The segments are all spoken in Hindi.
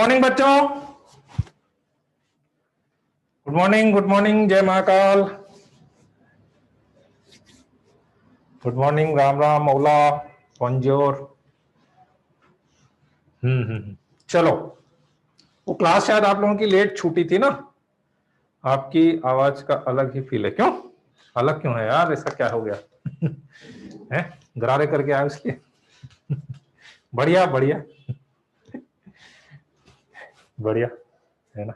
मॉर्निंग बच्चों, गुड मॉर्निंग, गुड मॉर्निंग, जय महाकाल, गुड मॉर्निंग, राम राम, मौला, बॉन्जोर। चलो, वो क्लास शायद आप लोगों की लेट छूटी थी ना। आपकी आवाज का अलग ही फील है। क्यों अलग क्यों है यार? ऐसा क्या हो गया? है गरारे करके आए इसलिए? बढ़िया बढ़िया बढ़िया, है ना।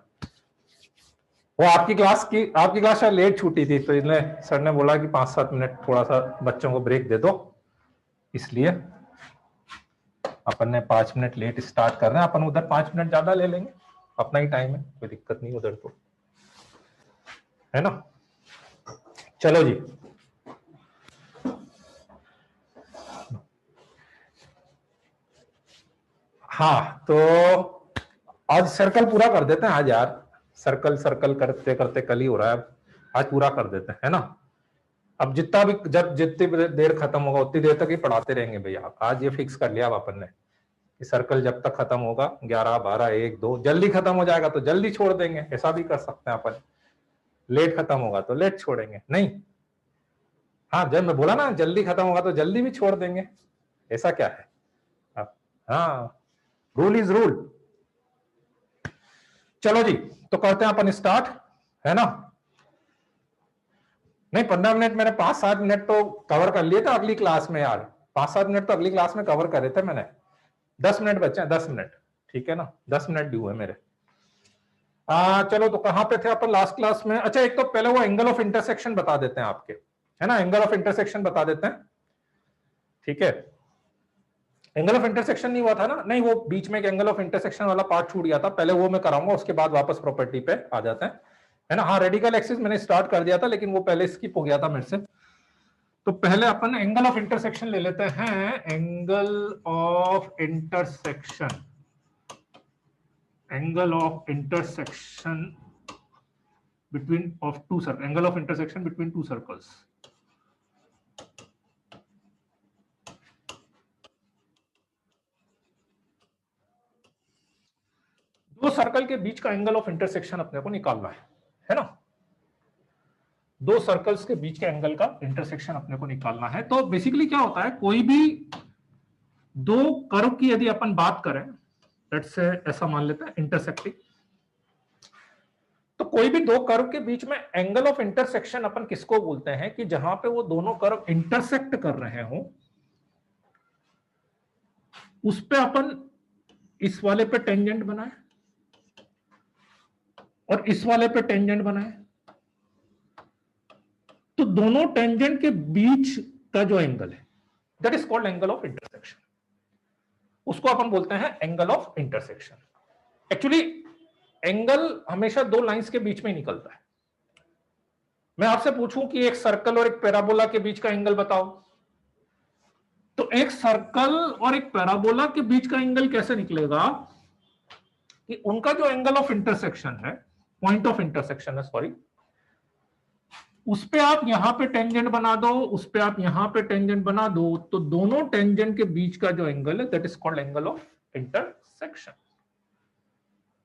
वो आपकी क्लास शायद लेट छूटी थी, तो इसलिए सर ने बोला कि 5-7 मिनट थोड़ा सा बच्चों को ब्रेक दे दो, इसलिए अपन ने 5 मिनट लेट स्टार्ट कर रहे हैं। अपन उधर 5 मिनट ज्यादा ले लेंगे, अपना ही टाइम है, कोई दिक्कत नहीं उधर, तो है ना। चलो जी, हाँ तो आज सर्कल पूरा कर देते हैं आज यार। सर्कल सर्कल करते करते कल ही हो रहा है, आज पूरा कर देते हैं, है ना। अब जितना भी, जब जितनी देर खत्म होगा उतनी देर तक ही पढ़ाते रहेंगे भैया। आज ये फिक्स कर लिया अब अपन ने कि सर्कल जब तक खत्म होगा 11, 12, 1, 2, जल्दी खत्म हो जाएगा तो जल्दी छोड़ देंगे, ऐसा भी कर सकते हैं अपन। लेट खत्म होगा तो लेट छोड़ेंगे, नहीं। हाँ, जब मैं बोला ना जल्दी खत्म होगा तो जल्दी भी छोड़ देंगे, ऐसा क्या है अब। हाँ, रूल इज रूल। चलो जी, तो करते हैं अपन स्टार्ट, है ना। नहीं, 15 मिनट मैंने 5-7 मिनट तो कवर कर लिए थे अगली क्लास में यार। 5-7 मिनट तो अगली क्लास में कवर करे थे मैंने। 10 मिनट बचे हैं, 10 मिनट, ठीक है ना। 10 मिनट ड्यू है मेरे। चलो, तो कहां पे थे अपन लास्ट क्लास में? अच्छा, एक तो पहले वो एंगल ऑफ इंटरसेक्शन बता देते हैं आपके, है ना। एंगल ऑफ इंटरसेक्शन बता देते हैं, ठीक है। एंगल ऑफ इंटरसेक्शन नहीं हुआ था ना? नहीं, वो बीच में एक एंगल ऑफ इंटरसेक्शन वाला पार्ट छूट गया था, पहले वो मैं कराऊंगा, उसके बाद वापस प्रॉपर्टी पे आ जाते हैं, है ना। हाँ, रेडिकल एक्सिस मैंने स्टार्ट कर दिया था, लेकिन वो पहले स्किप हो गया था मेरे से। तो पहले अपन एंगल ऑफ इंटरसेक्शन ले लेते हैं। Angle of intersection, angle of intersection between of two circles, angle of intersection between two circles। दो सर्कल के बीच का एंगल ऑफ इंटरसेक्शन अपने को निकालना है ना। दो सर्कल्स के बीच के एंगल का इंटरसेक्शन अपने को निकालना है। तो बेसिकली क्या होता है, कोई भी दो कर्व की यदि अपन बात करें, लेट्स से ऐसा मान लेते हैं इंटरसेक्टिंग, तो कोई भी दो कर्व के बीच में एंगल ऑफ इंटरसेक्शन अपन किसको बोलते हैं कि जहां पे वो दोनों कर्व इंटरसेक्ट कर रहे हो, उस पे अपन इस वाले पे टेंजेंट बनाए और इस वाले पे टेंजेंट बनाए, तो दोनों टेंजेंट के बीच का जो एंगल है, that is called angle of intersection. उसको अपन बोलते हैं angle of intersection. Actually angle हमेशा दो लाइंस के बीच में ही निकलता है। मैं आपसे पूछूं कि एक सर्कल और एक पैराबोला के बीच का एंगल बताओ, तो एक सर्कल और एक पैराबोला के बीच का एंगल कैसे निकलेगा कि उनका जो एंगल ऑफ इंटरसेक्शन है, पॉइंट ऑफ इंटरसेक्शन है, सॉरी, उस पे आप यहां पे टेंजेंट बना दो, उस पे आप यहां पे टेंजेंट बना दो, तो दोनों टेंजेंट के बीच का जो एंगल है, that is called angle of intersection.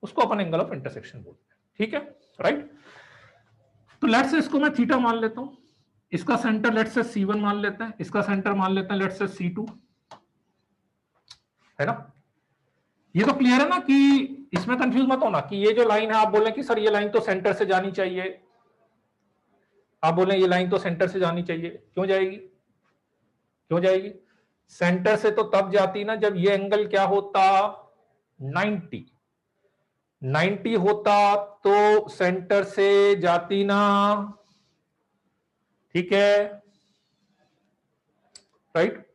उसको अपन एंगल ऑफ इंटरसेक्शन बोलते हैं, ठीक है, राइट। तो लेट्स से इसको मैं थीटा मान लेता हूं, इसका सेंटर लेट्स से C1 मान लेते हैं, इसका सेंटर मान लेते हैं लेट्स से C2, है ना। ये तो क्लियर है ना कि इसमें कंफ्यूज मत होना कि ये जो लाइन है, आप बोले कि सर ये लाइन तो सेंटर से जानी चाहिए, आप बोले ये लाइन तो सेंटर से जानी चाहिए, क्यों जाएगी? क्यों जाएगी? सेंटर से तो तब जाती ना जब ये एंगल क्या होता, 90 90 होता, तो सेंटर से जाती ना, ठीक है, राइट।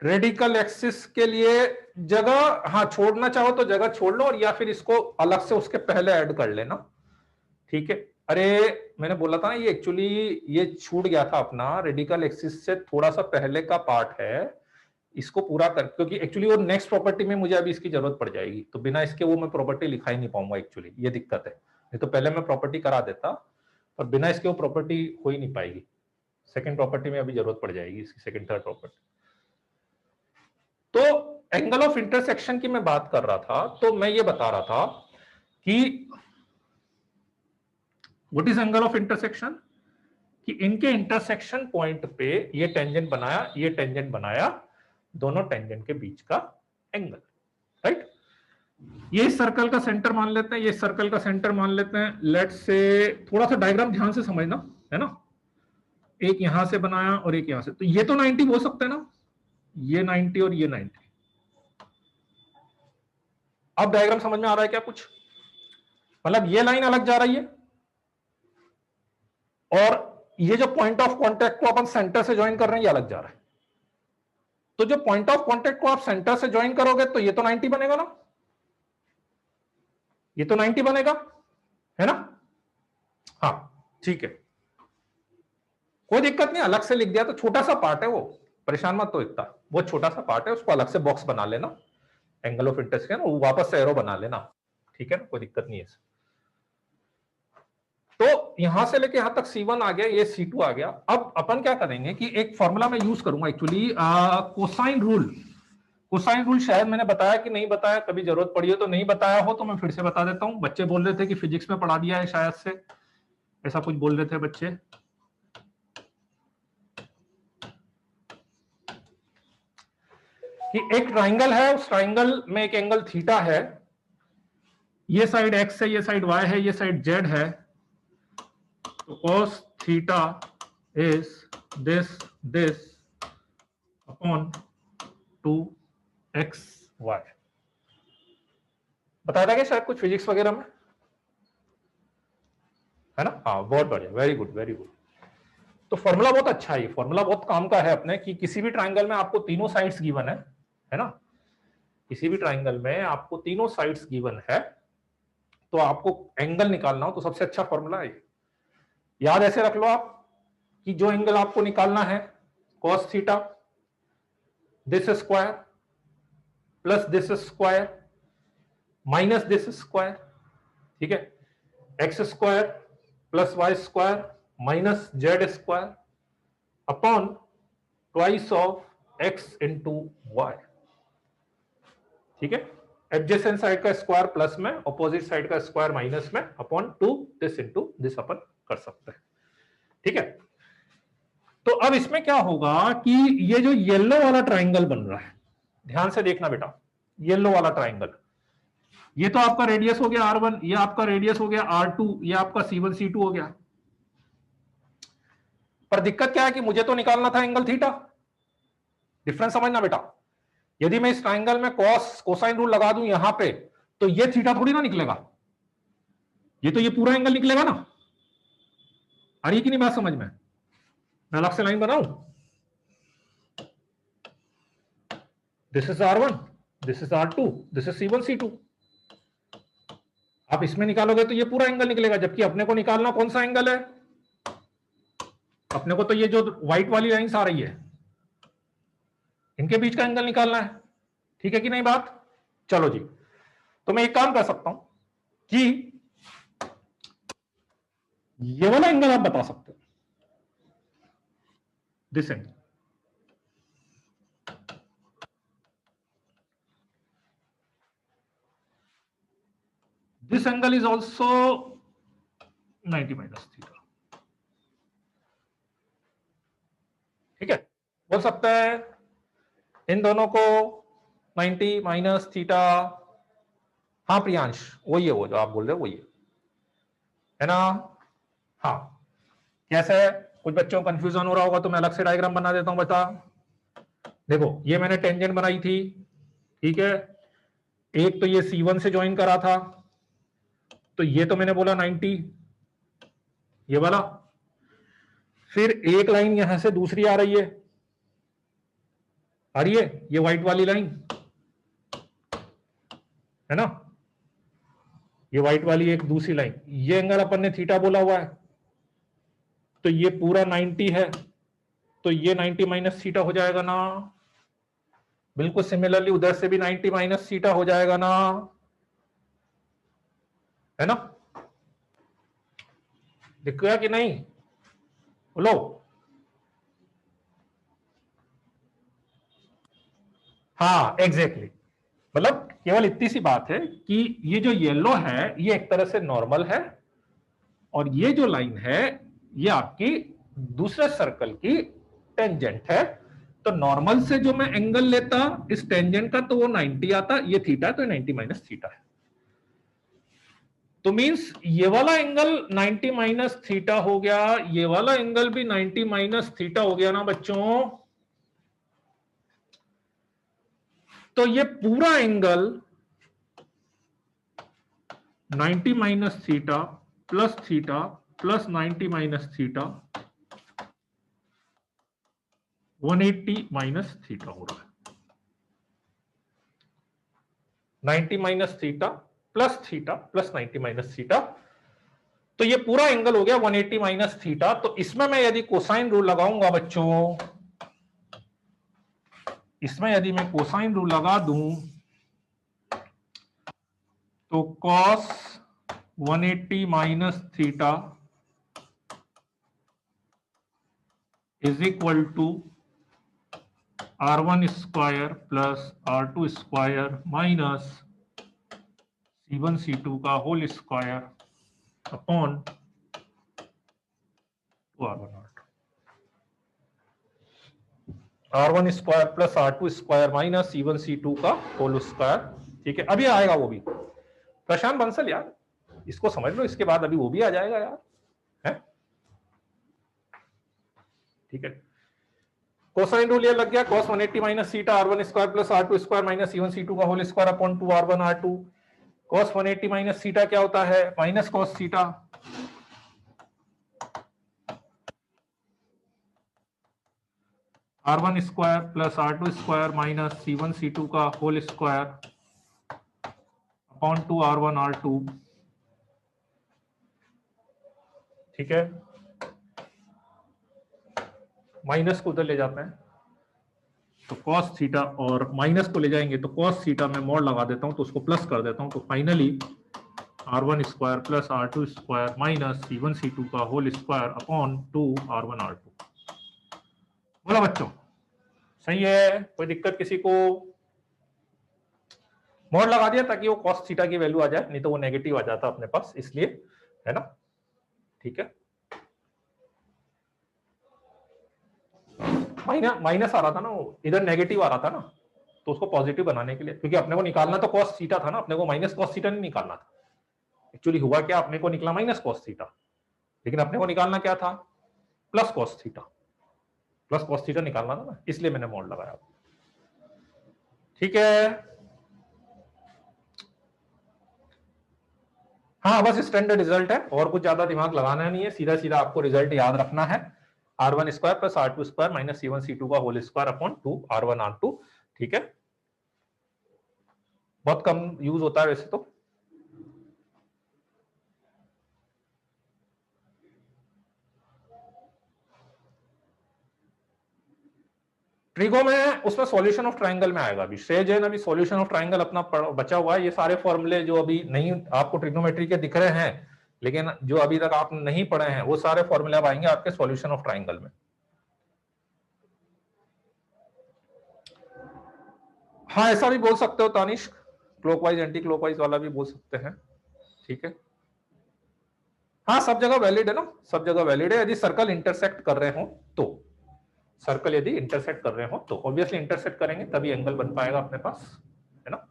रेडिकल एक्सिस के लिए जगह, हाँ, छोड़ना चाहो तो जगह छोड़ लो, और या फिर इसको अलग से उसके पहले ऐड कर लेना, ठीक है। अरे मैंने बोला था ना, ये एक्चुअली ये छूट गया था अपना, रेडिकल एक्सिस से थोड़ा सा पहले का पार्ट है, इसको पूरा कर, क्योंकि एक्चुअली वो नेक्स्ट प्रॉपर्टी में मुझे अभी इसकी जरूरत पड़ जाएगी, तो बिना इसके वो मैं प्रॉपर्टी लिखा ही नहीं पाऊंगा, एक्चुअली ये दिक्कत है। नहीं तो पहले मैं प्रॉपर्टी करा देता, पर बिना इसके वो प्रॉपर्टी हो ही नहीं पाएगी। सेकंड प्रॉपर्टी में अभी जरूरत पड़ जाएगी इसकी, सेकंड थर्ड प्रॉपर्टी। तो एंगल ऑफ इंटरसेक्शन की मैं बात कर रहा था, तो मैं ये बता रहा था कि what is angle of intersection, कि इनके इंटरसेक्शन पॉइंट पे ये टेंजेंट बनाया, ये टेंजेंट बनाया, दोनों टेंजेंट के बीच का एंगल, राइट। ये सर्कल का सेंटर मान लेते हैं, ये सर्कल का सेंटर मान लेते हैं। लेट्स से थोड़ा सा डायग्राम ध्यान से समझना, है ना। एक यहां से बनाया और एक यहां से, तो ये तो 90 हो सकते हैं ना, ये 90 और ये 90। अब डायग्राम समझ में आ रहा है क्या कुछ? मतलब ये लाइन अलग जा रही है और ये जो पॉइंट ऑफ कांटेक्ट को अपन सेंटर से ज्वाइन कर रहे हैं ये अलग जा रहा है। तो जो पॉइंट ऑफ कांटेक्ट को आप सेंटर से ज्वाइन करोगे तो ये तो 90 बनेगा ना, ये तो 90 बनेगा, है ना। हाँ ठीक है, कोई दिक्कत नहीं, अलग से लिख दिया तो छोटा सा पार्ट है वो, परेशान मत तो, इतना बहुत छोटा सा पार्ट है, उसको अलग से बॉक्स बना लेना, एंगल ऑफ इंटरसेक्शन वो वापस से एरो बना लेना, ठीक है ना, कोई दिक्कत नहीं है। तो यहां से लेके यहां तक C1 आ गया, ये C2 आ गया। अब अपन क्या करेंगे कि एक फॉर्मूला मैं यूज करूंगा actually, cosine rule. Cosine rule शायद मैंने बताया कि नहीं बताया, कभी जरूरत पड़ी हो तो, नहीं बताया हो तो मैं फिर से बता देता हूं। बच्चे बोल रहे थे कि फिजिक्स में पढ़ा दिया है शायद से, ऐसा कुछ बोल रहे थे बच्चे। कि एक ट्राइंगल है, उस ट्राइंगल में एक एंगल थीटा है, ये साइड x है, ये साइड y है, ये साइड z है। तो cos theta is this upon 2xy। बताया था क्या शायद कुछ फिजिक्स वगैरह में, है ना। हाँ बहुत बढ़िया, वेरी गुड वेरी गुड। तो फॉर्मूला बहुत अच्छा है, फॉर्मूला बहुत काम का है अपने, कि किसी भी ट्राइंगल में आपको तीनों साइड्स गिवन है ना। किसी भी ट्राइंगल में आपको तीनों साइड्स गिवन है, तो आपको एंगल निकालना हो तो सबसे अच्छा फॉर्मूला है। याद ऐसे रख लो आप कि जो एंगल आपको निकालना है, cos theta this square plus this square minus this square, ठीक है, x square plus y square minus z square upon twice of x into y, ठीक है। एडजेसेंट साइड का स्क्वायर प्लस में, ऑपोजिट साइड का स्क्वायर माइनस में, अपॉन 2 दिस इंटू दिस अपन कर सकते हैं, ठीक है। तो अब इसमें क्या होगा कि ये जो येलो वाला ट्राइंगल बन रहा है, ध्यान से देखना बेटा, येलो वाला ट्राइंगल, ये तो आपका रेडियस हो गया R1, ये आपका रेडियस हो गया R2, ये आपका C1 C2 हो गया। पर दिक्कत क्या है कि मुझे तो निकालना था एंगल थीटा। डिफरेंस समझना बेटा, यदि मैं इस ट्राइंगल में कोसाइन रूल लगा दूं यहां पे, तो ये थीटा थोड़ी ना निकलेगा, ये तो ये पूरा एंगल निकलेगा ना। आ रही कि नहीं बात समझ में? मैं अलग से लाइन बनाऊं, this is R1, this is R2, this is C1 C2। आप इसमें निकालोगे तो ये पूरा एंगल निकलेगा, जबकि अपने को निकालना कौन सा एंगल है, अपने को तो ये जो व्हाइट वाली लाइंस आ रही है इनके बीच का एंगल निकालना है, ठीक है कि नहीं बात। चलो जी, तो मैं एक काम कर सकता हूं कि ये वाला एंगल आप बता सकते हो, this angle, this angle is also 90 minus theta, ठीक है। बोल सकता है इन दोनों को 90 माइनस थीटा। हाँ प्रियांश, वही है, वो जो आप बोल रहे हो वही है ना। हाँ कैसे है, कुछ बच्चों को कंफ्यूजन हो रहा होगा तो मैं अलग से डायग्राम बना देता हूं, बता। देखो ये मैंने टेंजेंट बनाई थी, ठीक है, एक तो ये C1 से ज्वाइन करा था, तो ये तो मैंने बोला 90, ये वाला। फिर एक लाइन यहां से दूसरी आ रही है ये व्हाइट वाली लाइन, है ना, ये व्हाइट वाली एक दूसरी लाइन, ये एंगल अपन ने थीटा बोला हुआ है, तो ये पूरा 90 है, तो ये 90 माइनस थीटा हो जाएगा ना। बिल्कुल सिमिलरली उधर से भी 90 माइनस थीटा हो जाएगा ना, है ना। दिख गया कि नहीं, बोलो। हाँ एग्जैक्टली, मतलब केवल इतनी सी बात है कि ये जो येलो है ये एक तरह से नॉर्मल है, और ये जो लाइन है ये आपकी दूसरे सर्कल की टेंजेंट है। तो नॉर्मल से जो मैं एंगल लेता इस टेंजेंट का तो वो 90 आता, ये थीटा है तो 90 माइनस थीटा है। तो मींस ये वाला एंगल 90 माइनस थीटा हो गया, ये वाला एंगल भी 90 माइनस थीटा हो गया ना बच्चों। तो ये पूरा angle 90 minus theta plus 90 minus theta 180 minus theta हो रहा है। 90 minus theta plus 90 minus theta, तो ये पूरा एंगल हो गया 180 माइनस थीटा। तो इसमें मैं यदि कोसाइन रूल लगाऊंगा बच्चों, इसमें यदि मैं कोसाइन रूल लगा दूं तो cos 180 minus theta is equal to R1 square plus R2 square minus C1 C2 का whole square upon R1 R1 square plus R2 square minus C1 C2 का होल स्क्वायर। ठीक है, अभी आएगा वो भी प्रशांत बंसल यार, इसको समझ लो, इसके बाद अभी वो भी आ जाएगा यार, है ठीक है। कोसाइन रूल ये लग गया, cos 180 minus theta R1 square plus R2 square minus C1 C2 का whole square upon 2 R1 R2। cos 180 minus theta क्या होता है, minus cos theta, R1 square plus R2 square minus C1 C2 का whole square upon 2 R1 R2। ठीक है, माइनस को उधर ले जाते हैं तो cos थीटा, और माइनस को ले जाएंगे तो cos थीटा में मोड लगा देता हूं तो उसको प्लस कर देता हूं, तो finally R1 square plus R2 square minus C1 C2 का whole square upon 2 R1 R2। बोला बच्चों, सही है, कोई दिक्कत किसी को? मोड लगा दिया ताकि वो cos थीटा की वैल्यू आ जाए, नहीं तो वो नेगेटिव आ जाता अपने पास, इसलिए, है ना, ठीक है। माइनस आ रहा था ना, वो इधर नेगेटिव आ रहा था ना, तो उसको पॉजिटिव बनाने के लिए, क्योंकि अपने को निकालना तो cos थीटा था ना, अपने को माइनस cos थीटा नहीं निकालना था। एक्चुअली हुआ क्या, अपने को निकला माइनस cos थीटा, लेकिन अपने को निकालना क्या था, plus cos theta, plus cos theta निकालना था ना, इसलिए मैंने मोड लगाया। ठीक है, हाँ बस स्टैंडर्ड रिजल्ट है, और कुछ ज्यादा दिमाग लगाना नहीं है, सीधा सीधा आपको रिजल्ट याद रखना है, R1 square plus R2 square minus C1 C2 का whole square upon 2 R1 R2। ठीक है, बहुत कम यूज होता है वैसे तो। ट्रिगो में उसमें सॉल्यूशन ऑफ ट्रायंगल में आएगा, अभी श्रेय जैन अभी सॉल्यूशन ऑफ ट्रायंगल अपना बचा हुआ है। ये सारे फॉर्मूले जो अभी नहीं आपको ट्रिग्नोमेट्री के दिख रहे हैं, लेकिन जो अभी तक आप नहीं पढ़े हैं, वो सारे फॉर्मूले अब आएंगे आपके सॉल्यूशन ऑफ ट्रायंगल में। हाँ ऐसा भी बोल सकते हो तानिश, क्लॉकवाइज एंटी क्लॉकवाइज वाला भी बोल सकते हैं। ठीक है, हाँ सब जगह वैलिड है ना, सब जगह वैलिड है, यदि सर्कल इंटरसेक्ट कर रहे हो तो, सर्कल यदि इंटरसेक्ट कर रहे हो तो ऑब्वियसली इंटरसेक्ट करेंगे तभी एंगल बन पाएगा अपने पास, है ना।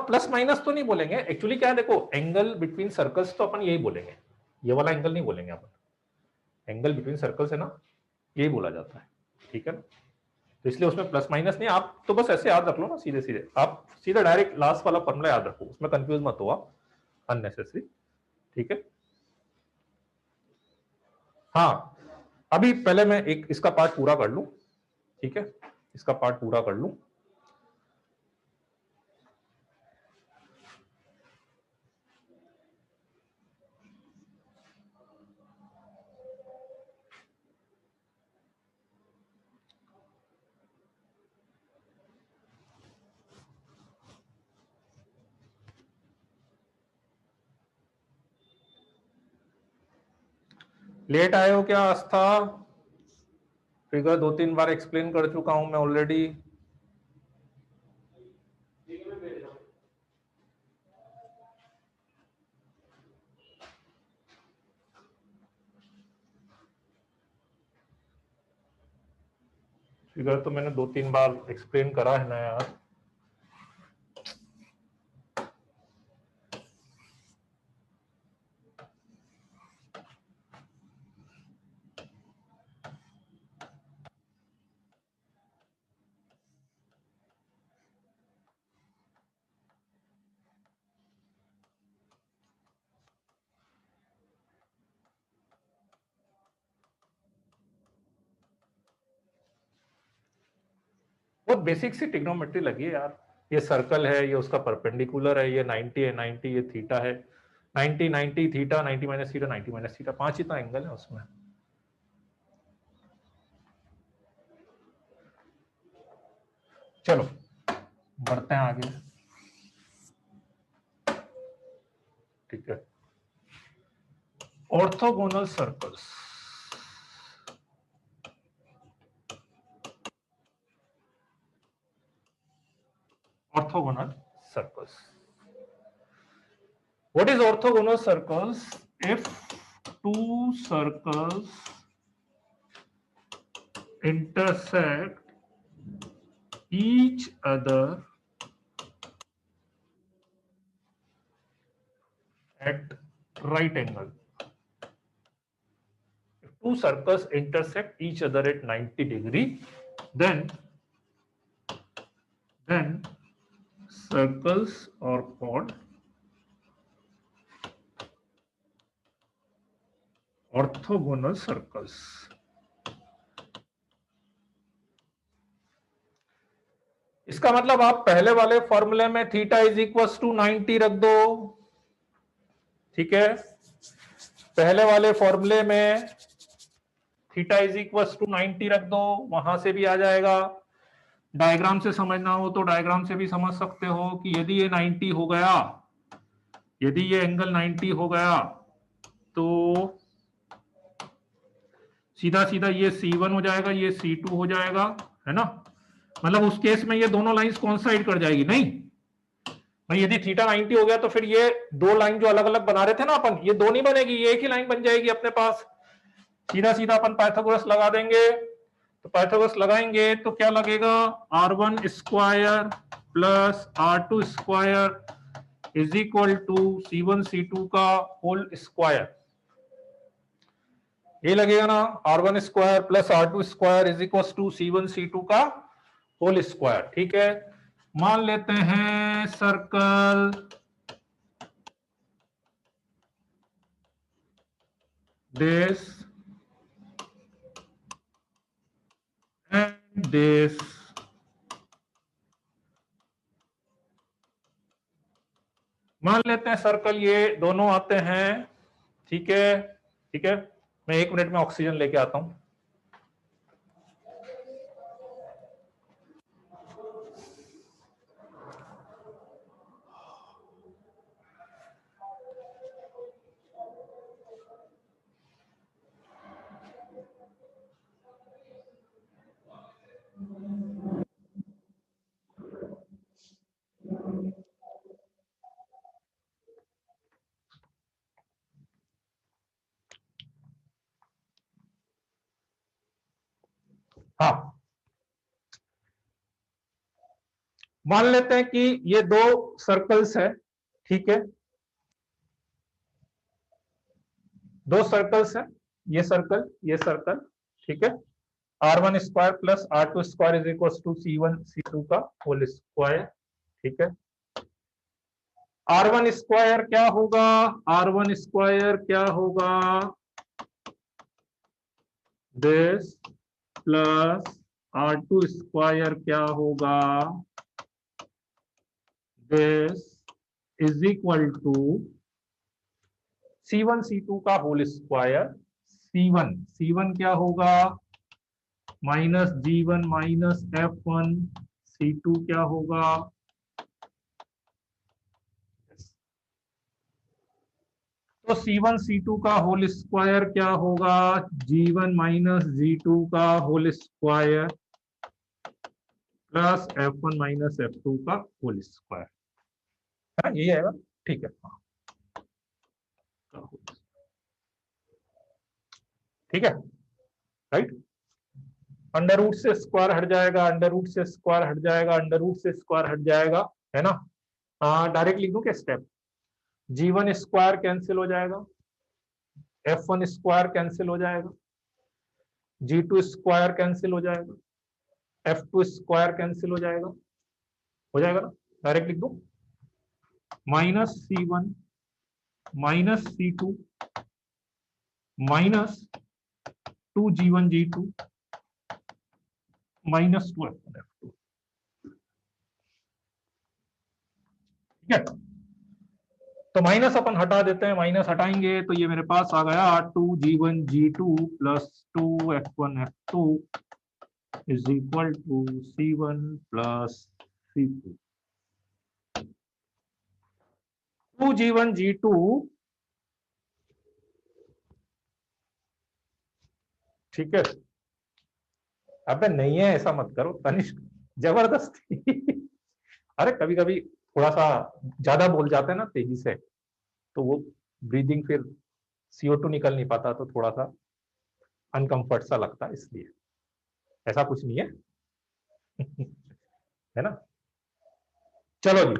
प्लस माइनस तो नहीं बोलेंगे एक्चुअली, क्या है देखो, एंगल बिटवीन सर्कल्स तो अपन यही बोलेंगे, ये वाला एंगल नहीं बोलेंगे अपन, एंगल बिटवीन सर्कल्स है ना, यही बोला जाता है। ठीक है ना, तो इसलिए उसमें प्लस माइनस नहीं, आप तो बस ऐसे याद रख लो ना, सीधे सीधे आप सीधा डायरेक्ट लास्ट वाला फॉर्मूला याद रखो, उसमें कंफ्यूज मत हो आप अननेसेसरी। ठीक है, हाँ अभी पहले मैं एक इसका पार्ट पूरा कर लूं, ठीक है, इसका पार्ट पूरा कर लूं। लेट आए हो क्या आस्था? फिगर 2-3 बार एक्सप्लेन कर चुका हूं मैं ऑलरेडी। फिगर तो मैंने 2-3 बार एक्सप्लेन करा है ना यार। बहुत बेसिक सी ट्रिग्नोमेट्री लगी है यार। ये सर्कल है, ये उसका परपेंडिकुलर है, ये 90 है, 90 ये थीटा है, 90 90 theta, 90 minus theta, 90 minus theta, 5 ही तो एंगल है उसमें। चलो बढ़ते हैं आगे। ठीक है, orthogonal circles. Orthogonal circles. What is orthogonal circles? If two circles intersect each other at right angle. If two circles intersect each other at 90 degree, then circles are called orthogonal circles. इसका मतलब आप पहले वाले फॉर्मूले में थीटा इज इक्वल टू 90 रख दो। ठीक है, पहले वाले फॉर्मूले में थीटा इज इक्वल टू 90 रख दो, वहां से भी आ जाएगा। डायग्राम से समझना हो तो डायग्राम से भी समझ सकते हो कि यदि ये 90 हो गया, यदि ये एंगल 90 हो गया तो सीधा सीधा ये C1 हो जाएगा, ये C2 हो जाएगा, है ना। मतलब उस केस में ये दोनों लाइंस कॉन्साइड कर जाएगी। नहीं भाई, यदि थीटा 90 हो गया तो फिर ये दो लाइन जो अलग अलग बना रहे थे ना अपन, ये दो नहीं बनेगी, ये एक ही लाइन बन जाएगी अपने पास। सीधा सीधा अपन पाइथागोरस लगा देंगे। तो पाइथागोरस लगाएंगे तो क्या लगेगा, R1 square plus R2 square is equal to C1 C2 का होल स्क्वायर। ये लगेगा ना, R1 square plus R2 square is equal to C1 C2 का होल स्क्वायर। ठीक है, मान लेते हैं सर्कल this and this मान लेते हैं सर्कल ये दोनों आते हैं। ठीक है, ठीक है, मैं 1 मिनट में ऑक्सीजन लेके आता हूं। हाँ, मान लेते हैं कि ये दो सर्कल्स है। ठीक है, दो सर्कल्स है, ये सर्कल। ठीक है, R1 square plus R2 square is equal to C1 C2 का होल स्क्वायर। ठीक है, R1 स्क्वायर क्या होगा, R1 स्क्वायर क्या होगा, दिस प्लस R2 स्क्वायर क्या होगा, this is equal to C1 C2 का होल स्क्वायर। C1 क्या होगा, minus G1 minus F1, C2 क्या होगा, तो C1 C2 का होल स्क्वायर क्या होगा, G1 माइनस G2 का whole square plus F1 minus F2 का होल स्क्वायर, है ना, यही आएगा। ठीक है, ठीक है, राइट। अंडर रूट से स्क्वायर हट जाएगा, अंडर रूट से स्क्वायर हट जाएगा, अंडर रूट से स्क्वायर हट जाएगा, है ना। डायरेक्ट लिख दूं क्या स्टेप, G1 स्क्वायर कैंसिल हो जाएगा, F1 स्क्वायर कैंसिल हो जाएगा, G2 स्क्वायर कैंसिल हो जाएगा, F2 स्क्वायर कैंसिल हो जाएगा ना। डायरेक्ट लिख दो, minus C1 minus C2 minus 2G1 G2 minus 2F1 F2। ठीक है, तो माइनस अपन हटा देते हैं, माइनस हटाएंगे तो ये मेरे पास आ गया 2G1 G2 plus 2F1 F2 is equal to C1 plus C2। 2G1 G2, ठीक है। अबे नहीं है, ऐसा मत करो तनिष्क, जबरदस्ती। अरे कभी कभी थोड़ा सा ज्यादा बोल जाते हैं ना तेजी से, तो वो ब्रीदिंग फिर CO2 निकल नहीं पाता, तो थोड़ा सा अनकंफर्ट सा लगता है, इसलिए। ऐसा कुछ नहीं है। है ना। चलो जी,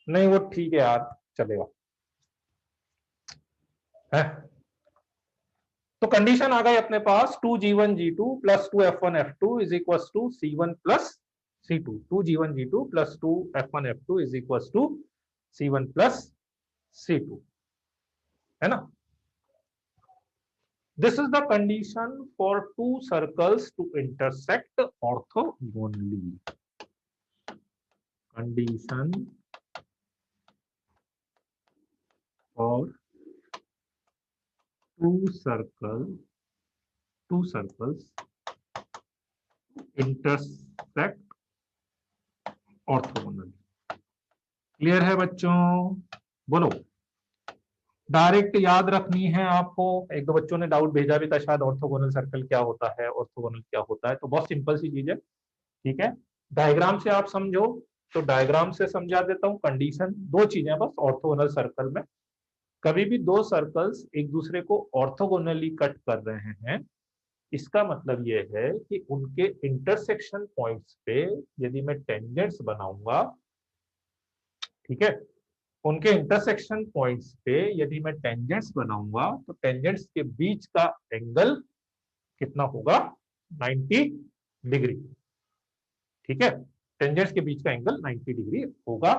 नहीं वो ठीक है यार, चलेगा है। तो कंडीशन आ गई अपने पास, 2G1 G2 plus 2F1 F2 is equal to C1 plus C2। 2G1 G2 plus 2F1 F2 is equal to C1 plus C2, है ना। This is the condition for two circles to intersect orthogonally. Condition for two circles intersect orthogonally. Clear है बच्चों, बोलो। डायरेक्ट याद रखनी है आपको। एक दो बच्चों ने डाउट भेजा भी था शायद, ऑर्थोगोनल सर्कल क्या होता है, ऑर्थोगोनल क्या होता है। तो बहुत सिंपल सी चीज है, ठीक है। डायग्राम से आप समझो, तो डायग्राम से समझा देता हूं। कंडीशन दो चीजें बस ऑर्थोगोनल सर्कल में, कभी भी दो सर्कल्स एक दूसरे को ऑर्थोगोनली कट कर रहे हैं, इसका मतलब यह है कि उनके इंटरसेक्शन पॉइंट्स पे यदि मैं टेंजेंट्स बनाऊंगा, ठीक है, उनके इंटरसेक्शन पॉइंट्स पे यदि मैं टेंजेंट्स बनाऊंगा, तो टेंजेंट्स के बीच का एंगल कितना होगा, 90 डिग्री। ठीक है, टेंजेंट्स के बीच का एंगल 90 डिग्री होगा।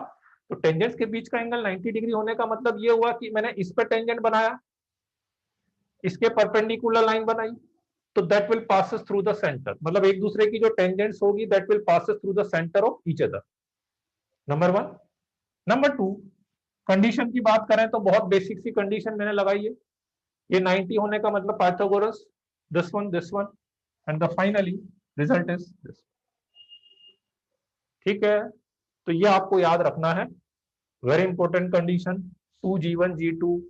तो टेंजेंट्स के बीच का एंगल 90 डिग्री होने का मतलब ये हुआ कि मैंने इस पर टेंजेंट बनाया, इसके परपेंडिकुलर लाइन बनाई, तो that will passes through the centre, मतलब एक दूसरे की जो टेंजेंट्स होगी that will passes through the centre of each other. Number one. Number two, condition की बात करें तो बहुत बेसिक सी कंडीशन मैंने लगाई है। ये 90 होने का मतलब Pythagoras, this one and the finally result is this. ठीक है, तो ये आपको याद रखना है, very important condition. 2G1 G2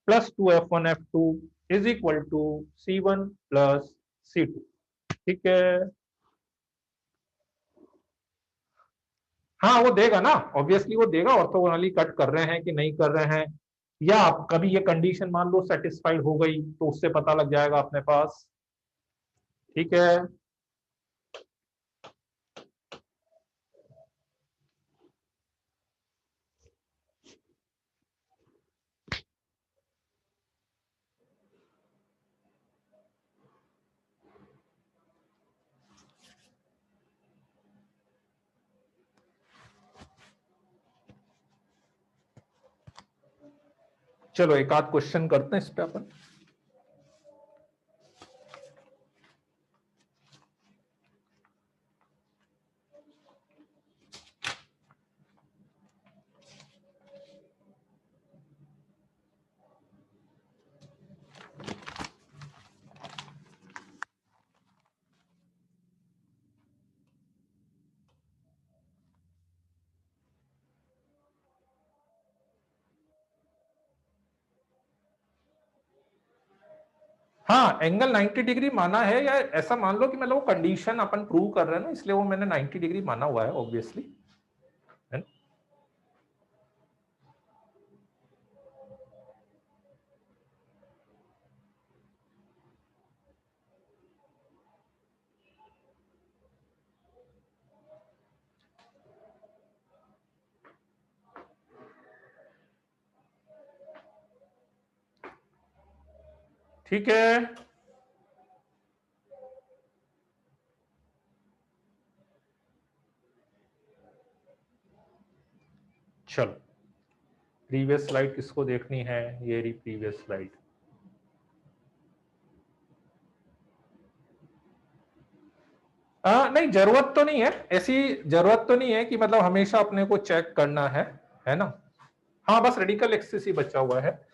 plus 2F1 F2 is equal to C1 plus C2। ठीक है, हाँ वो देगा ना, ऑब्वियसली वो देगा, ऑर्थोगोनली कट कर रहे हैं कि नहीं कर रहे हैं। या आप कभी ये कंडीशन मान लो सेटिस्फाइड हो गई, तो उससे पता लग जाएगा अपने पास। ठीक है, चलो एक आध क्वेश्चन करते हैं इस पे अपन। हाँ, एंगल 90 डिग्री माना है, या ऐसा मान लो कि मतलब वो कंडीशन अपन प्रूव कर रहे हैं ना, इसलिए वो मैंने 90 डिग्री माना हुआ है ऑब्वियसली, है ना? ठीक है, चलो प्रीवियस स्लाइड किसको देखनी है, ये रही प्रीवियस स्लाइड। नहीं, जरूरत तो नहीं है, ऐसी जरूरत तो नहीं है कि मतलब हमेशा अपने को चेक करना है ना? हाँ, बस रेडिकल एक्सिस ही बचा हुआ है,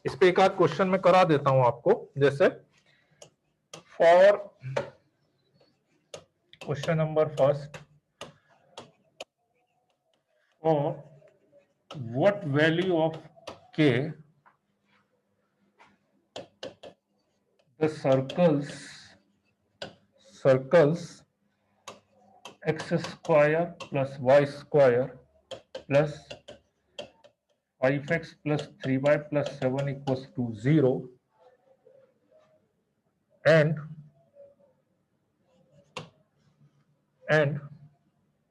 इस पे एक आध क्वेश्चन में करा देता हूं आपको। जैसे for question number first, for what value of k the circles x square plus y square plus 5x plus 3y plus 7 equals to 0 and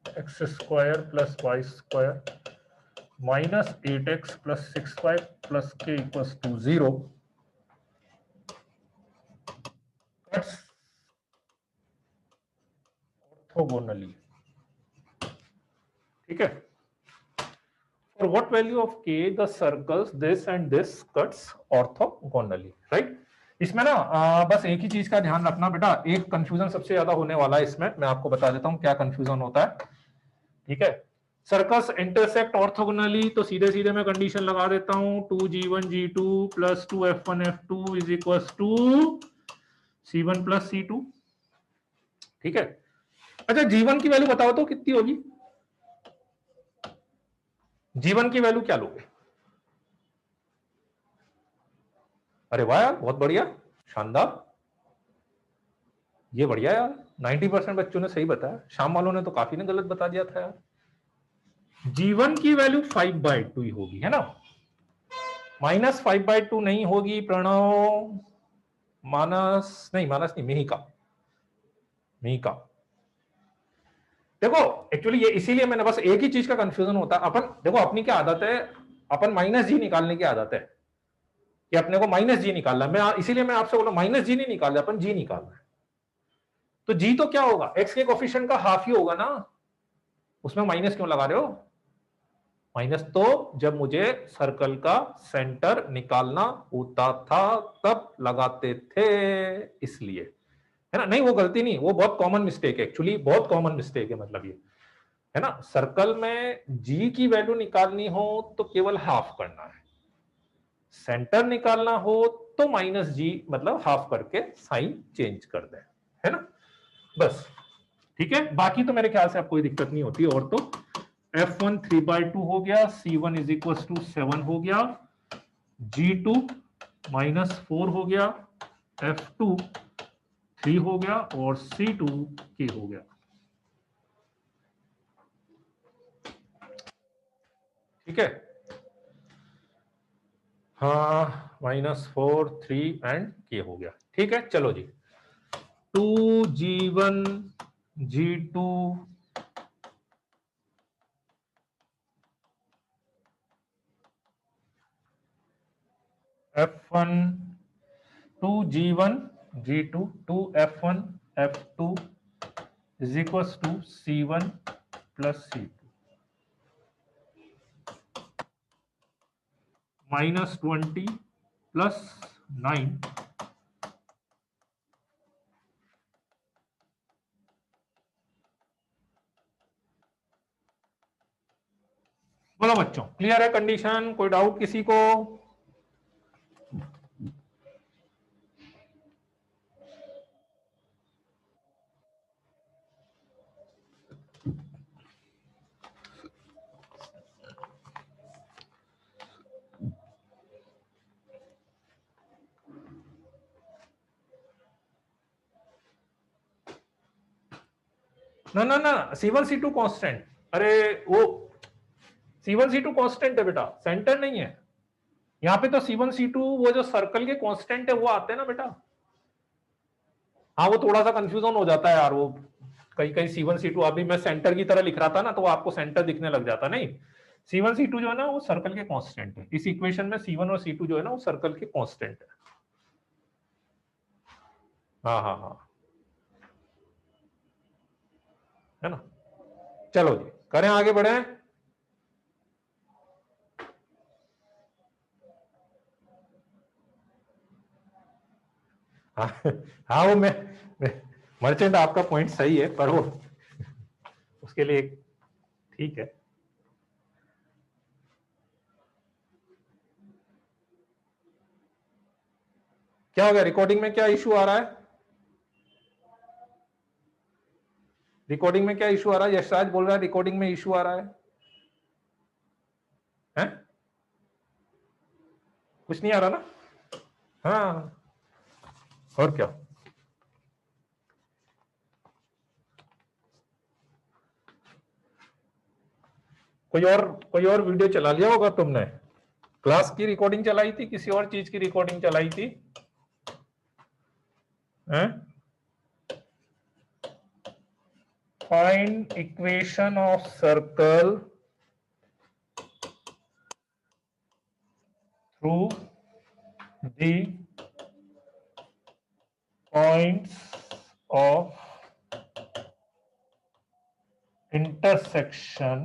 x square plus y square minus 8x plus 6y plus k equals to 0 cuts orthogonally। ठीक है, for what value of k the circles this and this cuts orthogonally, right? इसमें ना बस एक ही चीज का ध्यान रखना बेटा, एक कंफ्यूजन सबसे ज्यादा होने वाला है इसमें, मैं आपको बता देता हूं क्या कंफ्यूजन होता है। ठीक है, सर्कल्स इंटरसेक्ट ऑर्थोगोनली, तो सीधे सीधे मैं कंडीशन लगा देता हूं 2g1g2 plus 2f1f2 is equal to c1 plus c2। ठीक है, अच्छा g1 की वैल्यू बताओ तो कितनी होगी, g1 की वैल्यू क्या लोगे? अरे वाह यार, बहुत बढ़िया, शानदार, ये बढ़िया यार, 90% बच्चों ने सही बताया, शाम वालों ने तो काफी ने गलत बता दिया था यार। g1 की वैल्यू 5/2 ही होगी, है ना? -5/2 नहीं होगी प्रणव, मानस नहीं, मानस नहीं, मिहिका, मिहिका। देखो एक्चुअली ये इसीलिए मैंने, बस एक ही चीज का कंफ्यूजन होता है, अपन देखो अपनी क्या आदत है, अपन माइनस जी निकालने की आदत है कि अपने को माइनस जी निकालना है, मैं इसीलिए मैं आपसे बोला माइनस जी नहीं निकाल रहा, अपन जी निकालना है। तो जी तो क्या होगा, एक्स के कोफिशिएंट का हाफ ही होगा ना, उसमें माइनस क्यों लगा रहे हो? माइनस तो जब मुझे सर्कल का सेंटर निकालना होता था तब लगाते थे, इसलिए, है ना? नहीं वो गलती नहीं, वो बहुत कॉमन मिस्टेक है, एक्चुअली बहुत कॉमन मिस्टेक है, मतलब ये, है ना? सर्कल में जी की वैल्यू निकालनी हो तो केवल हाफ करना है, सेंटर निकालना हो तो माइनस जी मतलब हाफ करके साइन चेंज कर दें, है ना? बस ठीक है, बाकी तो मेरे ख्याल से आपको कोई दिक्कत नहीं होती। और तो F1 3/2 हो गया, C1 इज इक्वल टू 7 हो गया, G2 -4 हो गया, F2 3 हो गया और C2 K हो गया। ठीक है, हाँ, -4 3 एंड K हो गया। ठीक है, चलो जी, 2G1 G2 F1 2G1 G2 2F1 F2 is equals to C1 plus C2 -20 plus 9। बोलो बच्चों, क्लियर है कंडीशन? कोई डाउट किसी को? ना ना ना, C1 C2 कांस्टेंट, अरे वो C1 C2 कांस्टेंट है बेटा, सेंटर नहीं है यहाँ पे। तो C1 C2 वो जो सर्कल के कांस्टेंट है वो आते हैं ना बेटा। हाँ वो थोड़ा सा कंफ्यूजन हो जाता है यार, वो कहीं कहीं C1 C2 अभी मैं सेंटर की तरह लिख रहा था ना, तो आपको सेंटर दिखने लग जाता। नहीं, C1 C2 जो है ना वो सर्कल के कांस्टेंट है। इस इक्वेशन में C1 और C2 जो है ना वो सर्कल के कांस्टेंट है। हाँ हाँ हाँ, है ना। चलो जी करें, आगे बढ़े। हाँ हाँ, वो मैं मर्चेंट आपका पॉइंट सही है, पर वो उसके लिए ठीक है। क्या हो गया, रिकॉर्डिंग में क्या इशू आ रहा है? रिकॉर्डिंग में क्या इशू आ रहा है? यशराज बोल रहा है रिकॉर्डिंग में इशू आ रहा है। हैं? कुछ नहीं आ रहा ना? हाँ, और क्या। कोई और वीडियो चला लिया होगा तुमने। क्लास की रिकॉर्डिंग चलाई थी, किसी और चीज की रिकॉर्डिंग चलाई थी? हैं? Find equation of circle through the points of intersection.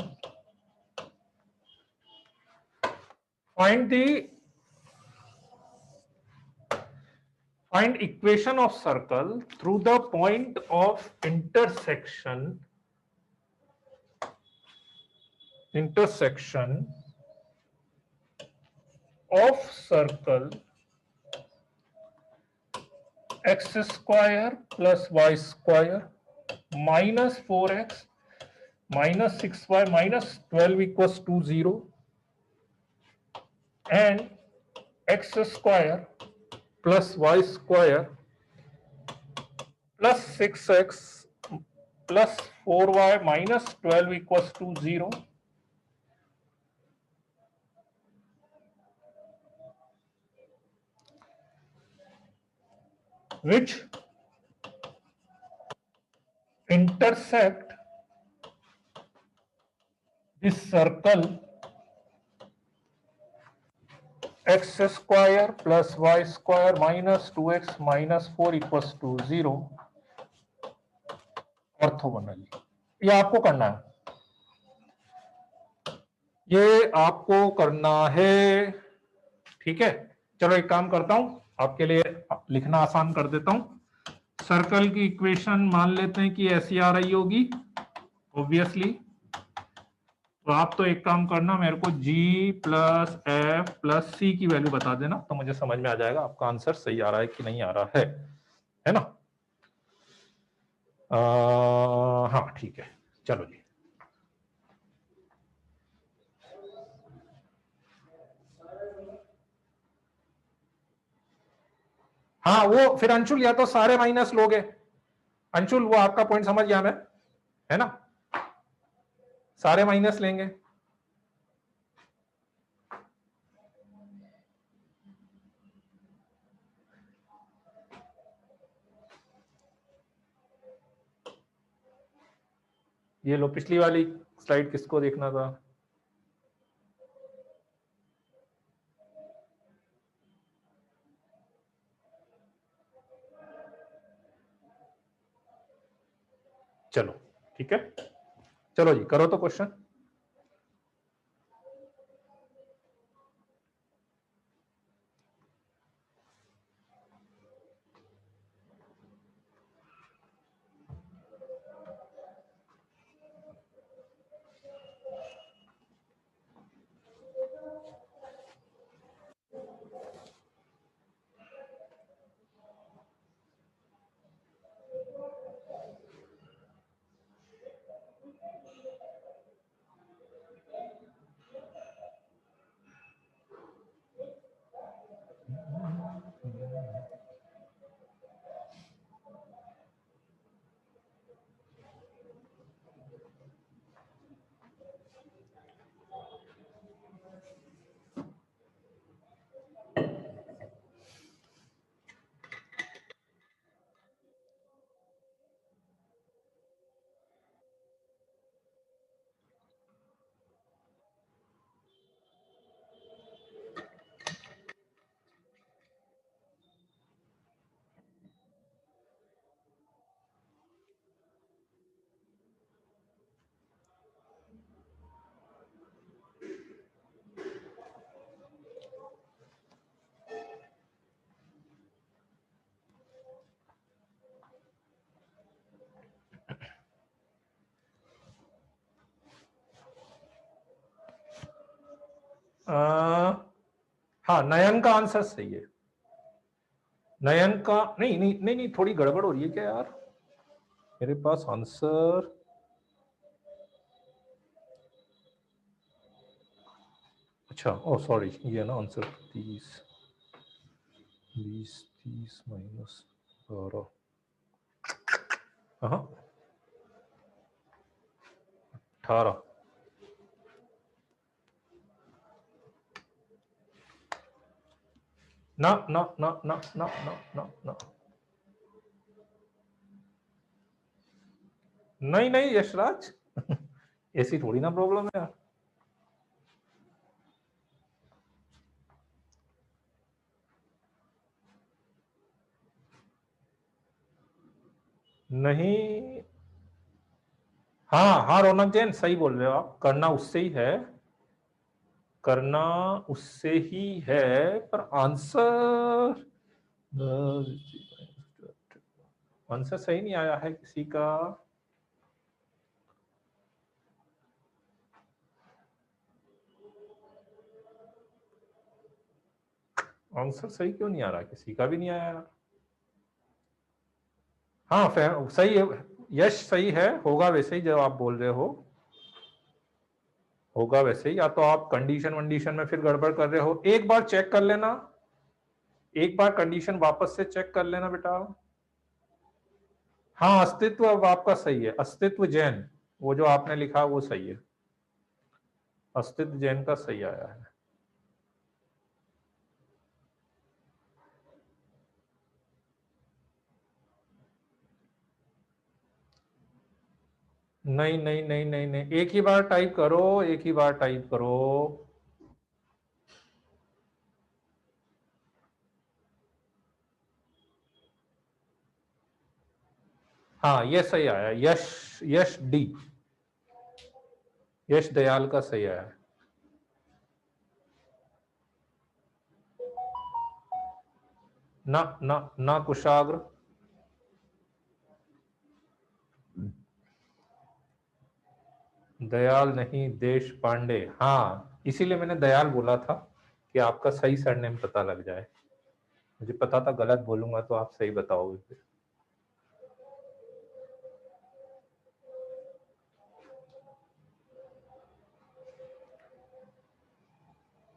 Find equation of circle through the point of intersection of circle x square plus y square minus 4x minus 6y minus 12 equals to 0 and x square plus y square plus 6x plus 4y minus 12 equals to 0, which intersect this circle x square plus y square minus 2x minus 4 equals to 0 orthogonally. ये आपको करना है, ये आपको करना है, ठीक है। चलो एक काम करता हूं, आपके लिए लिखना आसान कर देता हूं। सर्कल की इक्वेशन मान लेते हैं कि ऐसी आ रही होगी ऑब्वियसली। तो आप तो एक काम करना, मेरे को G प्लस एफ प्लस सी की वैल्यू बता देना, तो मुझे समझ में आ जाएगा आपका आंसर सही आ रहा है कि नहीं आ रहा है ना। हाँ ठीक है, चलो जी। हाँ वो फिर अंशुल या तो सारे माइनस लोगे, अंशुल वो आपका पॉइंट समझ गया मैं, है ना, सारे माइनस लेंगे। ये लो, पिछली वाली स्लाइड किसको देखना था? चलो ठीक है, चलो जी करो तो क्वेश्चन। हाँ, नयन का आंसर सही है। नयन का नहीं नहीं नहीं नहीं, थोड़ी गड़बड़ हो रही है क्या यार, मेरे पास आंसर। अच्छा, ओ सॉरी, ये ना आंसर 30 20 30 माइनस 12, हाँ 18। ना ना ना ना ना ना ना ना, नहीं नहीं यशराज ऐसी थोड़ी ना प्रॉब्लम है यार। नहीं, हाँ हाँ रौनक जैन सही बोल रहे हो आप, करना उससे ही है, करना उससे ही है, पर आंसर आंसर सही नहीं आया है किसी का। आंसर सही क्यों नहीं आ रहा, किसी का भी नहीं आया। हाँ सही है, यश सही है, होगा वैसे ही जो आप बोल रहे हो, होगा वैसे ही, या तो आप कंडीशन वंडीशन में फिर गड़बड़ कर रहे हो, एक बार चेक कर लेना, एक बार कंडीशन वापस से चेक कर लेना बेटा। हाँ अस्तित्व अब आपका सही है, अस्तित्व जैन, वो जो आपने लिखा वो सही है, अस्तित्व जैन का सही आया है। नहीं नहीं नहीं नहीं नहीं, एक ही बार टाइप करो, एक ही बार टाइप करो। हाँ ये सही आया, यश, यश डी, यश दयाल का सही आया है। ना ना ना कुशाग्र, दयाल नहीं, देश पांडे, हाँ इसीलिए मैंने दयाल बोला था कि आपका सही सरनेम पता लग जाए, मुझे पता था गलत बोलूंगा तो आप सही बताओगे फिर।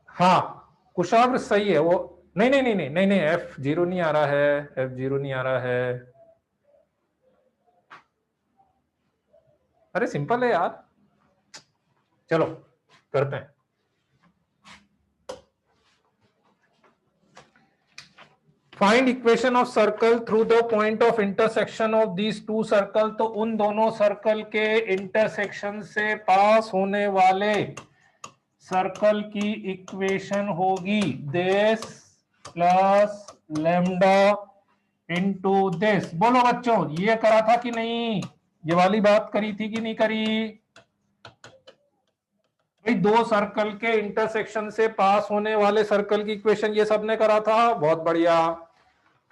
हाँ कुशाग्र सही है वो, नहीं नहीं नहीं नहीं नहीं नहीं, एफ जीरो नहीं आ रहा है, एफ जीरो नहीं आ रहा है, अरे सिंपल है यार, चलो करते हैं। Find equation of circle through the point of intersection of these two circle, तो उन दोनों सर्कल के इंटरसेक्शन से पास होने वाले सर्कल की इक्वेशन होगी this plus lambda into this. बोलो बच्चों, ये करा था कि नहीं, ये वाली बात करी थी कि नहीं करी भाई, दो सर्कल के इंटरसेक्शन से पास होने वाले सर्कल की इक्वेशन ये सबने करा था, बहुत बढ़िया।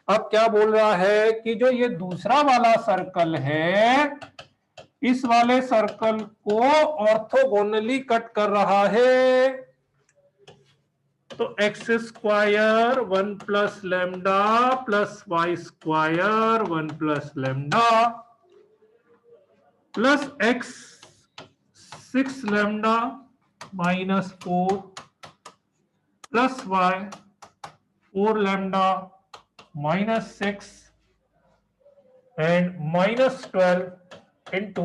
अब क्या बोल रहा है कि जो ये दूसरा वाला सर्कल है, इस वाले सर्कल को ऑर्थोगोनली कट कर रहा है, तो x square 1 plus lambda plus y square 1 plus lambda plus x 6 lambda minus 4 plus y 4 lambda minus 6 and minus 12 into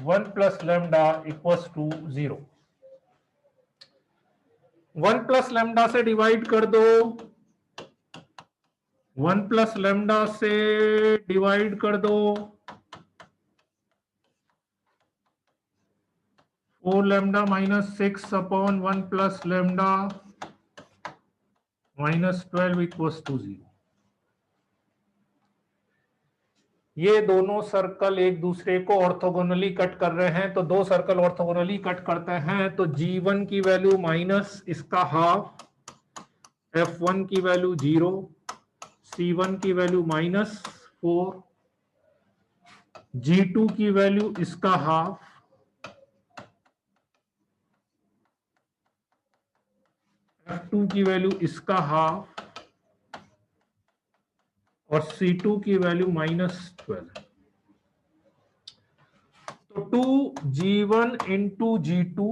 1 plus lambda equals to 0। 1 plus lambda से डिवाइड कर दो, 1 प्लस लैम्डा से डिवाइड कर दो, 4 lambda minus 6 upon 1 plus lambda minus 12 equals to 0। ये दोनों सर्कल एक दूसरे को ऑर्थोगोनली कट कर रहे हैं, तो दो सर्कल ऑर्थोगोनली कट करते हैं तो G1 की वैल्यू माइनस इसका हाफ, F1 की वैल्यू 0, C1 की वैल्यू माइनस 4, G2 की वैल्यू इसका हाफ, F2 की वैल्यू इसका हाफ और C2 की वैल्यू -12। तो 2G1 into G2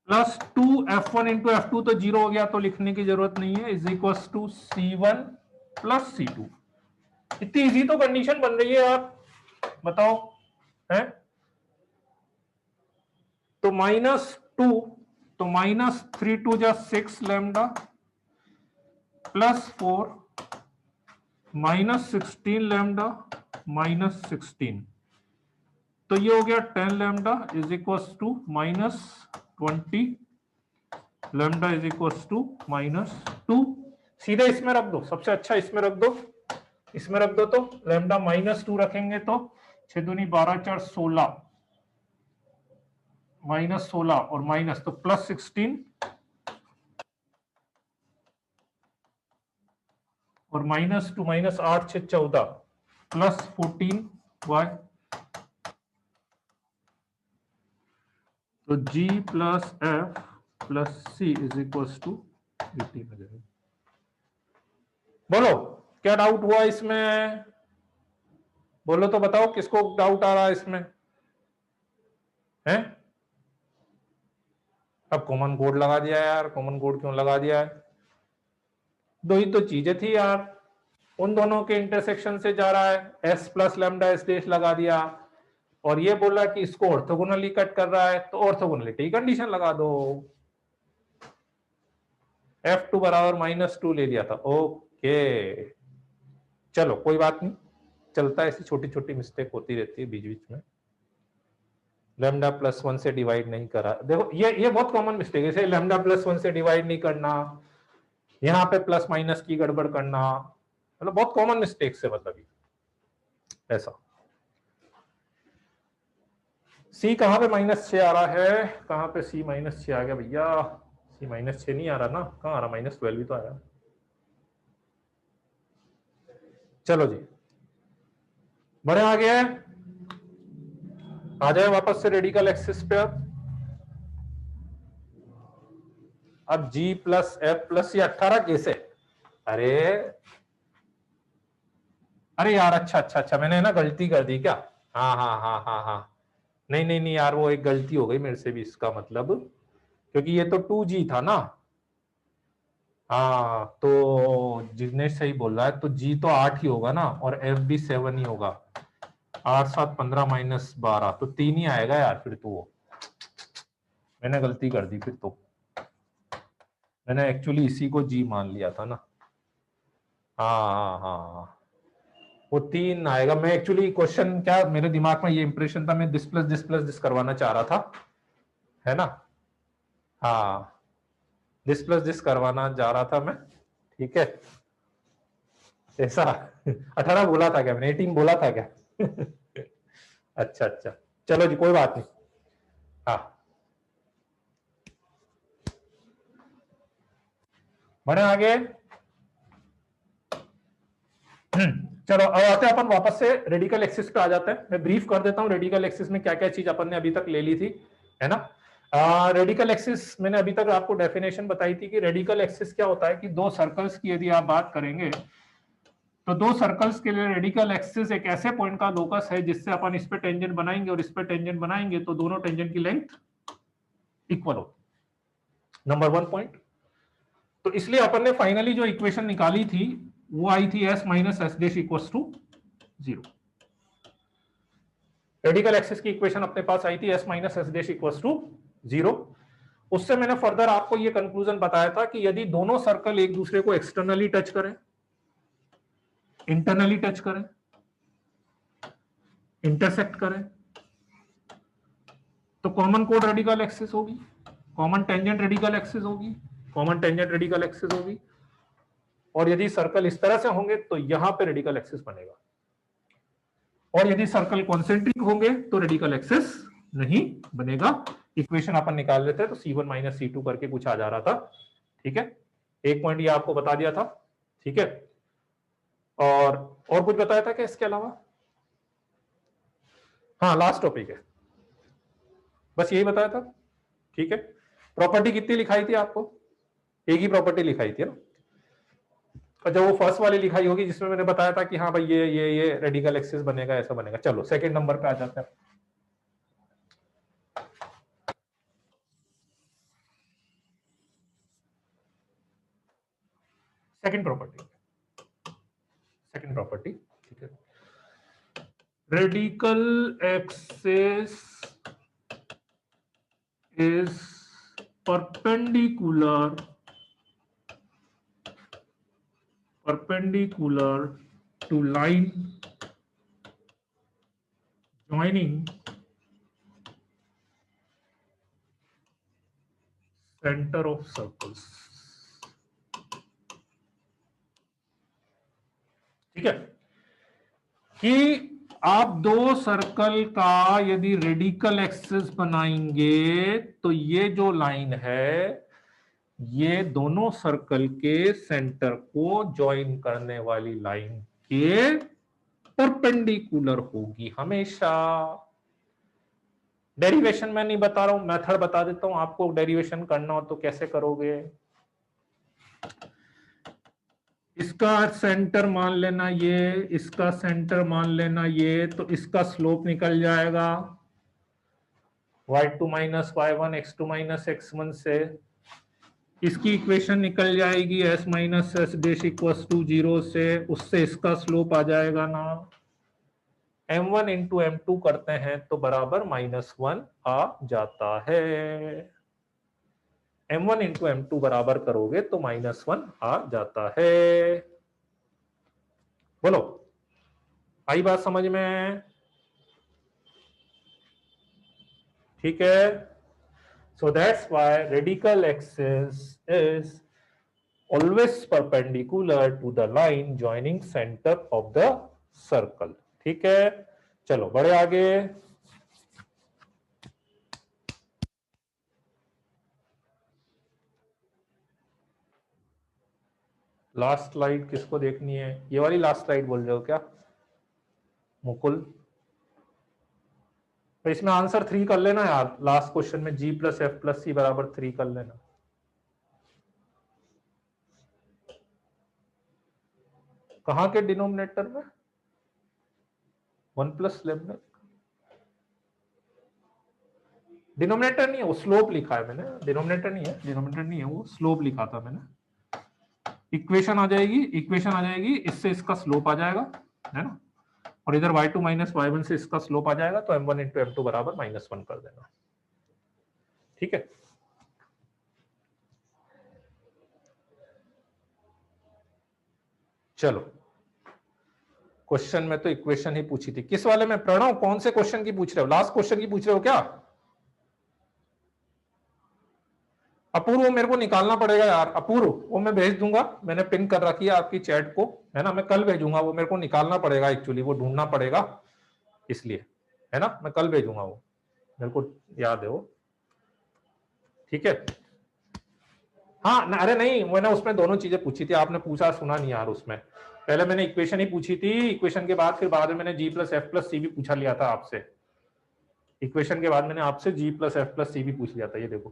plus 2F1 into F2 तो 0 हो गया, तो लिखने की जरूरत नहीं है, is equal to C1 plus C2। इतनी इजी तो कंडीशन बन रही है, आप बताओ है। तो -2, तो -3 टू जा 6 लैम्डा प्लस 4 -16 लैम्डा -16, तो ये हो गया 10 lambda is equal to -20 lambda is equal to -2। सीधे इसमें रख दो, सबसे अच्छा इसमें रख दो, इसमें रख दो। तो लैम्डा -2 रखेंगे तो 6 दूनी 12 4 16, -16 और माइनस तो +16 और -2 -8 6 14 +14 y, तो G plus F plus C is equal to 18 हो जाएगा। बोलो क्या डाउट हुआ इसमें, बोलो तो बताओ किसको डाउट आ रहा है इसमें है। अब कॉमन कोड लगा दिया यार, कॉमन कोड क्यों लगा दिया है, दो ही तो चीजें थी यार, उन दोनों के इंटरसेक्शन से जा रहा है, S plus lambda S dash लगा दिया, और ये बोला कि इसको ऑर्थोगोनली कट कर रहा है, तो ऑर्थोगोनलिटी कंडीशन लगा दो। F2 बराबर -2 ले लिया था, ओके चलो कोई बात नहीं, चलता है, ऐसी छोटी छोटी मिस्टेक होती रहती है बीच बीच में। लैम्डा +1 से डिवाइड नहीं करा, देखो ये बहुत कॉमन मिस्टेक है, लैम्डा +1 से डिवाइड नहीं करना, यहाँ पे प्लस माइनस की गड़बड़ करना, मतलब बहुत कॉमन मिस्टेक है, मतलब ऐसा। C कहाँ पे -6 आ रहा है, कहाँ पे C -6 आ गया भैया, C -6 नहीं आ रहा ना, कहाँ आ रहा, -12 भी तो आया। चलो जी बड़े आ गया, आ जाए वापस से रेडिकल एक्सिस पे। अब G प्लस F प्लस ये 18 कैसे, अरे अरे यार अच्छा अच्छा अच्छा, मैंने ना गलती कर दी क्या, हाँ हाँ हाँ हाँ हाँ, नहीं नहीं नहीं यार, वो एक गलती हो गई मेरे से भी, इसका मतलब क्योंकि ये तो 2G था ना, हाँ तो जिग्नेश सही बोल रहा है, तो G तो 8 ही होगा ना, और F भी 7 ही होगा, 8 7 15 -12, तो 3 ही आएगा यार फिर तो, वो मैंने गलती कर दी फिर तो, मैंने एक्चुअली इसी को G मान लिया था ना, हाँ हाँ हाँ हाँ, वो 3 आएगा। मैं एक्चुअली क्वेश्चन क्या मेरे दिमाग में ये इंप्रेशन था, मैं दिस करवाना चाह रहा था, है ना, हाँ दिस करवाना जा रहा था मैं, ठीक है ऐसा। 18 बोला था क्या मैंने, 18 बोला था क्या? अच्छा अच्छा चलो जी कोई बात नहीं, हाँ बढ़े आगे। चलो अब आते हैं अपन वापस से रेडिकल एक्सिस पे आ जाते हैं, मैं ब्रीफ कर देता हूं रेडिकल एक्सिस में क्या क्या चीज अपन ने अभी तक ले ली थी, है ना। रेडिकल एक्सिस मैंने अभी तक आपको डेफिनेशन बताई थी कि रेडिकल एक्सिस क्या होता है, कि दो सर्कल्स की यदि आप बात करेंगे, तो दो सर्कल्स के लिए रेडिकल एक्सिस एक ऐसे पॉइंट का लोकस है जिससे अपन इस पे टेंजेंट बनाएंगे और इस पे टेंजेंट बनाएंगे, तो दोनों टेंजेंट की लेंथ इक्वल हो, नंबर 1 पॉइंट। तो इसलिए अपन ने फाइनली जो इक्वेशन निकाली थी वो आई थी S - S dash equals to 0। Radical axis की इक्वेशन अपने पास आई थी S - S dash equals to 0। उससे मैंने फर्दर आपको ये कंक्लूजन बताया था कि यदि दोनों सर्कल एक दूसरे को एक्सटर्नली टच करें, इंटरनली टच करें, इंटरसेक्ट करें, तो कॉमन कोड रेडिकल एक्सिस होगी, कॉमन टेंजेंट रेडिकल एक्सिस होगी, कॉमन टेंजेंट रेडिकल एक्सिस होगी, और यदि सर्कल इस तरह से होंगे तो यहां पे रेडिकल एक्सिस बनेगा, और यदि सर्कल कॉन्सेंट्रिक होंगे तो रेडिकल एक्सिस नहीं बनेगा। इक्वेशन अपन निकाल लेते हैं, तो C1 - C2 करके कुछ आ जा रहा था, ठीक है, एक पॉइंट ये आपको बता दिया था, ठीक है, और कुछ बताया था क्या इसके अलावा, हाँ लास्ट टॉपिक है, बस यही बताया था, ठीक है। प्रॉपर्टी कितनी लिखाई थी आपको? एक ही प्रॉपर्टी लिखाई थी ना, और जब वो फर्स्ट वाली लिखाई होगी जिसमें मैंने बताया था कि हाँ भाई ये रेडिकल एक्सिस बनेगा, ऐसा बनेगा। चलो सेकंड नंबर पे आ जाते हैं। सेकंड प्रॉपर्टी, ठीक है। Radical axis is perpendicular to line joining center of circles, ठीक है। कि आप दो सर्कल का यदि रेडिकल एक्सिस बनाएंगे तो ये जो लाइन है ये दोनों सर्कल के सेंटर को ज्वाइन करने वाली लाइन के परपेंडिकुलर होगी हमेशा। डेरिवेशन मैं नहीं बता रहा हूं, मेथड बता देता हूं आपको। डेरिवेशन करना हो तो कैसे करोगे? इसका सेंटर मान लेना ये, इसका सेंटर मान लेना ये, तो इसका स्लोप निकल जाएगा y2 minus y1 x2 minus x1 से। इसकी इक्वेशन निकल जाएगी s minus s dash equals to 0 से, उससे इसका स्लोप आ जाएगा ना m1 इंटू m2 करते हैं तो बराबर -1 आ जाता है। m1 इंटू m2 बराबर करोगे तो -1 आ जाता है। बोलो, आई बात समझ में? ठीक है। So that's why radical axis is always perpendicular to the line joining center of the circle. ठीक है, चलो बढ़े आगे। लास्ट स्लाइड किसको देखनी है? ये वाली लास्ट स्लाइड बोल रहे हो क्या मुकुल? तो इसमें आंसर 3 कर लेना यार, लास्ट क्वेश्चन में g प्लस एफ प्लस सी बराबर 3 कर लेना। कहां के डिनोमिनेटर में? 1 प्लस लेमडा। डिनोमिनेटर नहीं है वो, स्लोप लिखा है मैंने। डिनोमिनेटर नहीं है वो, स्लोप लिखा था मैंने। इक्वेशन आ जाएगी, इससे इसका स्लोप आ जाएगा, है ना। और इधर y2 माइनस y1 से इसका स्लोप आ जाएगा, तो m1 इंटू m2 बराबर -1 कर देना, ठीक है। चलो क्वेश्चन में तो इक्वेशन ही पूछी थी। किस वाले में प्रणव, कौन से क्वेश्चन की पूछ रहे हो? लास्ट क्वेश्चन की पूछ रहे हो क्या? अपूर्व, मेरे को निकालना पड़ेगा यार। अपूर्व, वो मैं भेज दूंगा, मैंने पिन कर रखी है आपकी चैट को, है ना। मैं कल भेजूंगा, वो मेरे को निकालना पड़ेगा एक्चुअली, वो ढूंढना पड़ेगा इसलिए, है ना। मैं कल भेजूंगा, वो मेरे को याद है वो, ठीक है। हाँ अरे नहीं, मैंने उसमें दोनों चीजें पूछी थी, आपने पूछा सुना नहीं यार। उसमें पहले मैंने इक्वेशन ही पूछी थी, इक्वेशन के बाद फिर बाद में मैंने g प्लस एफ प्लस सी भी पूछा लिया था आपसे। इक्वेशन के बाद मैंने आपसे g प्लस एफ प्लस सी भी पूछ लिया था। ये देखो,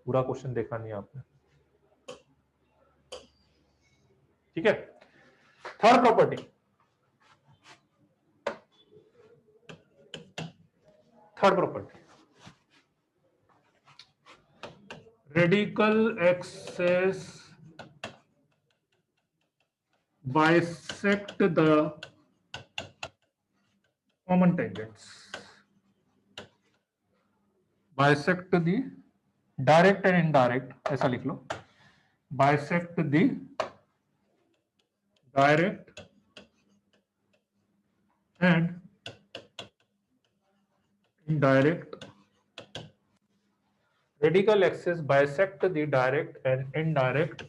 पूरा क्वेश्चन देखा नहीं आपने, ठीक है। Third property, radical axis bisect the common tangents, bisect the direct and indirect, ऐसा लिख लो, bisect the direct and indirect, radical axis bisect the direct and indirect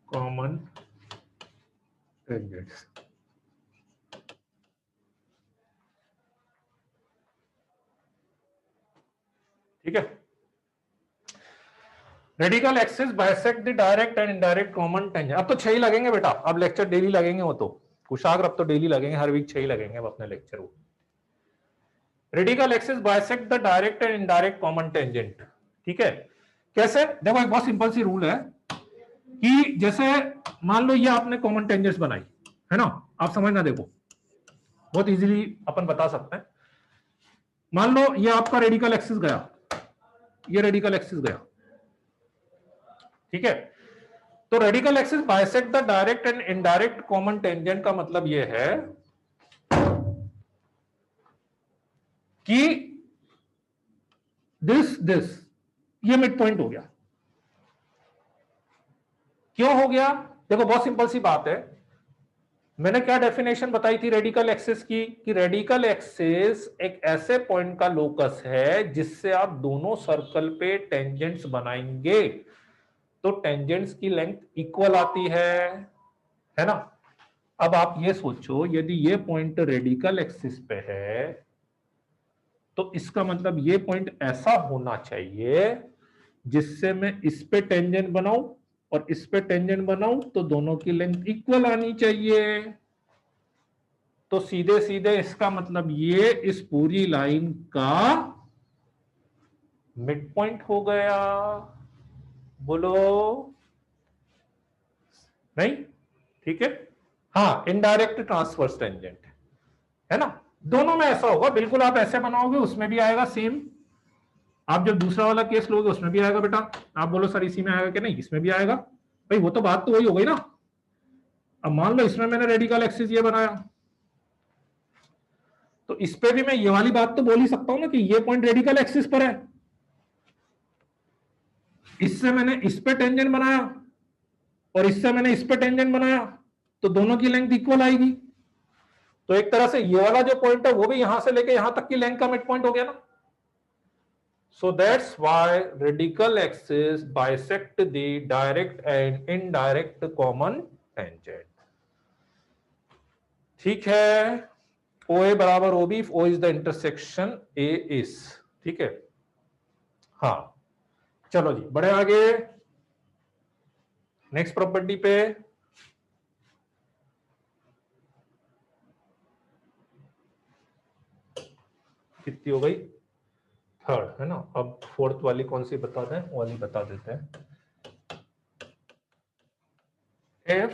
common tangents, ठीक है। Radical axis bisect the direct and indirect common tangent. अब तो 6 ही लगेंगे बेटा, अब लेक्चर डेली लगेंगे वो तो, कुशाग्र अब तो डेली लगेंगे, हर वीक 6 ही लगेंगे अब अपने लेक्चर वो। Radical axis bisect the direct and indirect common tangent. ठीक है, कैसे? देखो एक बहुत सिंपल सी रूल है कि जैसे मान लो ये आपने कॉमन टेंजेंट्स बनाई है ना, आप समझना, देखो बहुत इजीली अपन बता सकते हैं। मान लो ये आपका रेडिकल एक्सिस गया, ये रेडिकल एक्सिस गया, ठीक है। तो radical axis bisect the direct and indirect common tangent का मतलब ये है कि दिस ये मिड पॉइंट हो गया। क्यों हो गया? देखो बहुत सिंपल सी बात है, मैंने क्या डेफिनेशन बताई थी रेडिकल एक्सिस की, कि रेडिकल एक्सिस एक ऐसे पॉइंट का लोकस है जिससे आप दोनों सर्कल पे टेंजेंट्स बनाएंगे तो टेंजेंट्स की लेंथ इक्वल आती है ना। अब आप ये सोचो, यदि ये पॉइंट रेडिकल एक्सिस पे है तो इसका मतलब ये पॉइंट ऐसा होना चाहिए जिससे मैं इस पे टेंजेंट बनाऊं और इस पे टेंजेंट बनाऊं तो दोनों की लेंथ इक्वल आनी चाहिए। तो सीधे सीधे इसका मतलब ये इस पूरी लाइन का मिड पॉइंट हो गया। बोलो नहीं? ठीक है। हाँ, इनडायरेक्ट ट्रांसवर्स टेंजेंट है ना, दोनों में ऐसा होगा। बिल्कुल आप ऐसे बनाओगे उसमें भी आएगा सेम, आप जब दूसरा वाला केस लोगे उसमें भी आएगा बेटा। आप बोलो सर इसी में आएगा कि नहीं, इसमें भी आएगा भाई, वो तो बात तो वही हो गई ना। अब मान लो इसमें मैंने रेडिकल एक्सिस ये बनाया, तो इस पे भी मैं ये वाली बात तो बोल ही सकता हूं ना कि ये पॉइंट रेडिकल एक्सिस पर है, इससे मैंने इस पे टेंजेंट बनाया और इससे मैंने इस पे टेंजेंट बनाया तो दोनों की लेंथ इक्वल आएगी। तो एक तरह से ये वाला जो पॉइंट है वो भी यहां से लेके यहां तक की लेंथ का मिड पॉइंट हो गया ना। So that's why radical axis bisect the direct and indirect common tangent. ठीक है, OA बराबर OB, O is the intersection A is, ठीक है। हाँ, चलो जी बढ़े आगे नेक्स्ट प्रॉपर्टी पे। कितनी हो गई? थर्ड है ना। अब फोर्थ वाली कौन सी बता दें? वो वाली बता देते हैं। F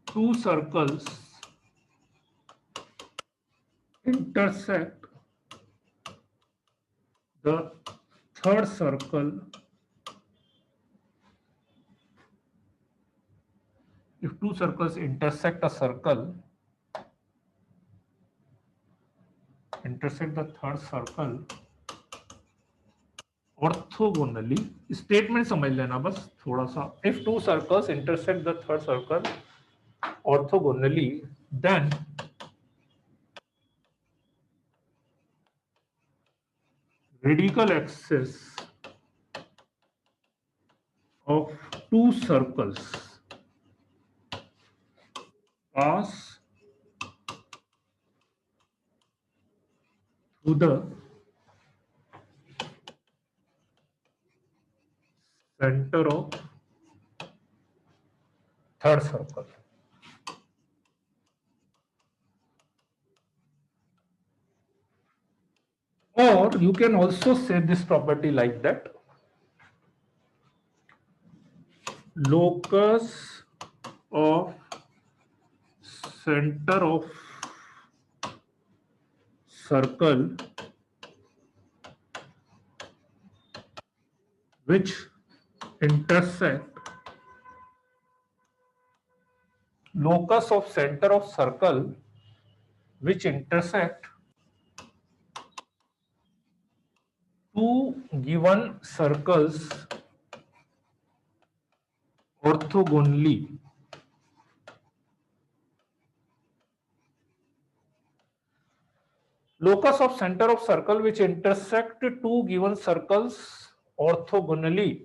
two circles intersect the third circle if two circles intersect a circle, intersect the third circle orthogonally, statement समझ लेना बस थोड़ा सा। if two circles intersect the third circle orthogonally, then radical axis of two circles pass through the center of third circle. Or you can also say this property like that: locus of center of circle which intersect, locus of center of circle which intersect two given circles orthogonally. Locus of center of circle which intersect two given circles orthogonally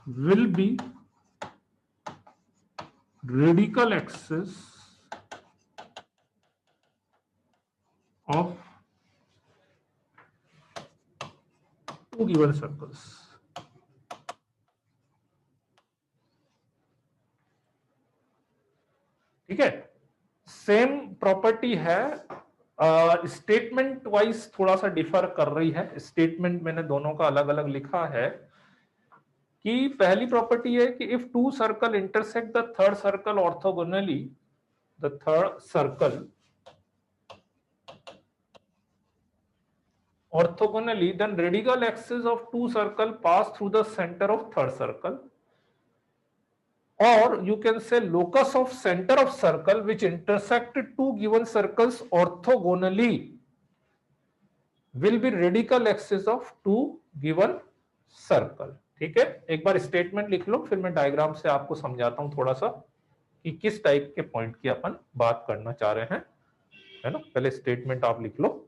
will be radical axis of two given circles. ठीक है, सेम प्रॉपर्टी है, स्टेटमेंट वाइज थोड़ा सा डिफर कर रही है। स्टेटमेंट मैंने दोनों का अलग अलग लिखा है कि पहली प्रॉपर्टी है कि if two circle intersect the third circle orthogonally, the third circle orthogonally, then radial axis of two circle pass through the center of third circle, or you can say locus of center of circle which intersect two given circles orthogonally will be radial axis of two given circle। ठीक है, एक बार स्टेटमेंट लिख लो, फिर मैं डायग्राम से आपको समझाता हूं थोड़ा सा कि किस टाइप के पॉइंट की अपन बात करना चाह रहे हैं, है ना। पहले स्टेटमेंट आप लिख लो।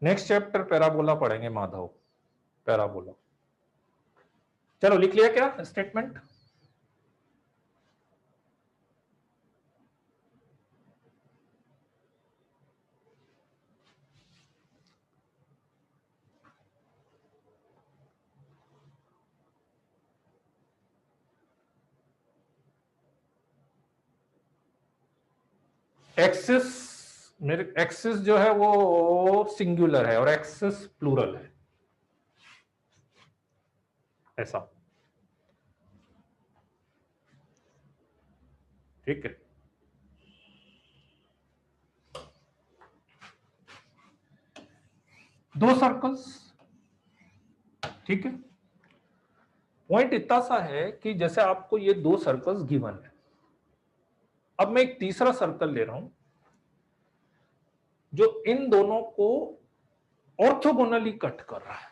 नेक्स्ट चैप्टर पैराबोला पढ़ेंगे माधव, पैराबोला। चलो लिख लिया क्या स्टेटमेंट? एक्सिस, मेरे एक्सिस जो है वो सिंगुलर है और एक्सिस प्लूरल है, ऐसा। ठीक है, दो सर्कल्स। ठीक है, पॉइंट इतना सा है कि जैसे आपको ये दो सर्कल्स गिवन है, अब मैं एक तीसरा सर्कल ले रहा हूं जो इन दोनों को ऑर्थोगोनली कट कर रहा है,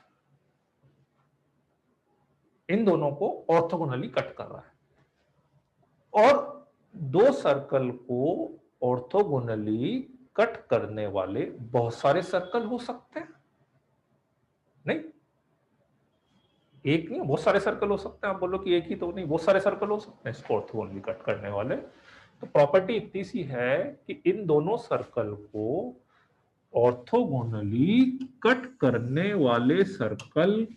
इन दोनों को ऑर्थोगोनली कट कर रहा है। और दो सर्कल को ऑर्थोगोनली कट करने वाले बहुत सारे सर्कल हो सकते हैं, नहीं एक नहीं, बहुत सारे सर्कल हो सकते हैं। आप बोलो कि एक ही तो नहीं, बहुत सारे सर्कल हो सकते हैं इसको ऑर्थोगोनली कट करने वाले। तो प्रॉपर्टी इतनी सी है कि इन दोनों सर्कल को ऑर्थोगोनली कट करने वाले सर्कल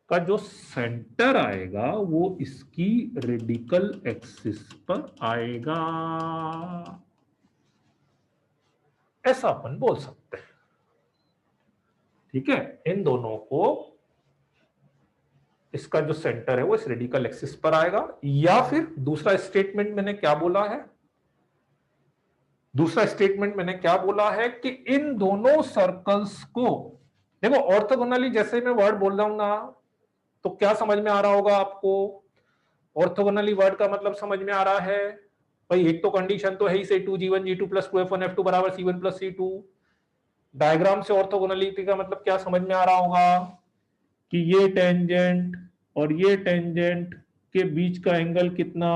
का जो सेंटर आएगा वो इसकी रेडिकल एक्सिस पर आएगा, ऐसा अपन बोल सकते हैं। ठीक है, इन दोनों को इसका जो सेंटर है वो इस रेडिकल एक्सिस पर आएगा। या फिर दूसरा स्टेटमेंट मैंने क्या बोला है, दूसरा स्टेटमेंट मैंने क्या बोला है कि इन दोनों सर्कल्स को देखो ऑर्थोगोनली, जैसे मैं वर्ड बोल रहा हूं ना, तो क्या समझ में आ रहा होगा आपको? ऑर्थोगोनली वर्ड का मतलब समझ में आ रहा है भाई, एक तो कंडीशन तो है ही, से 2g1 g2 plus 2f1 f2 बराबर c1 प्लस c2। डायग्राम से ऑर्थोगोनलिटी का मतलब क्या समझ में आ रहा होगा कि ये टेंजेंट और ये टेंजेंट के बीच का एंगल कितना,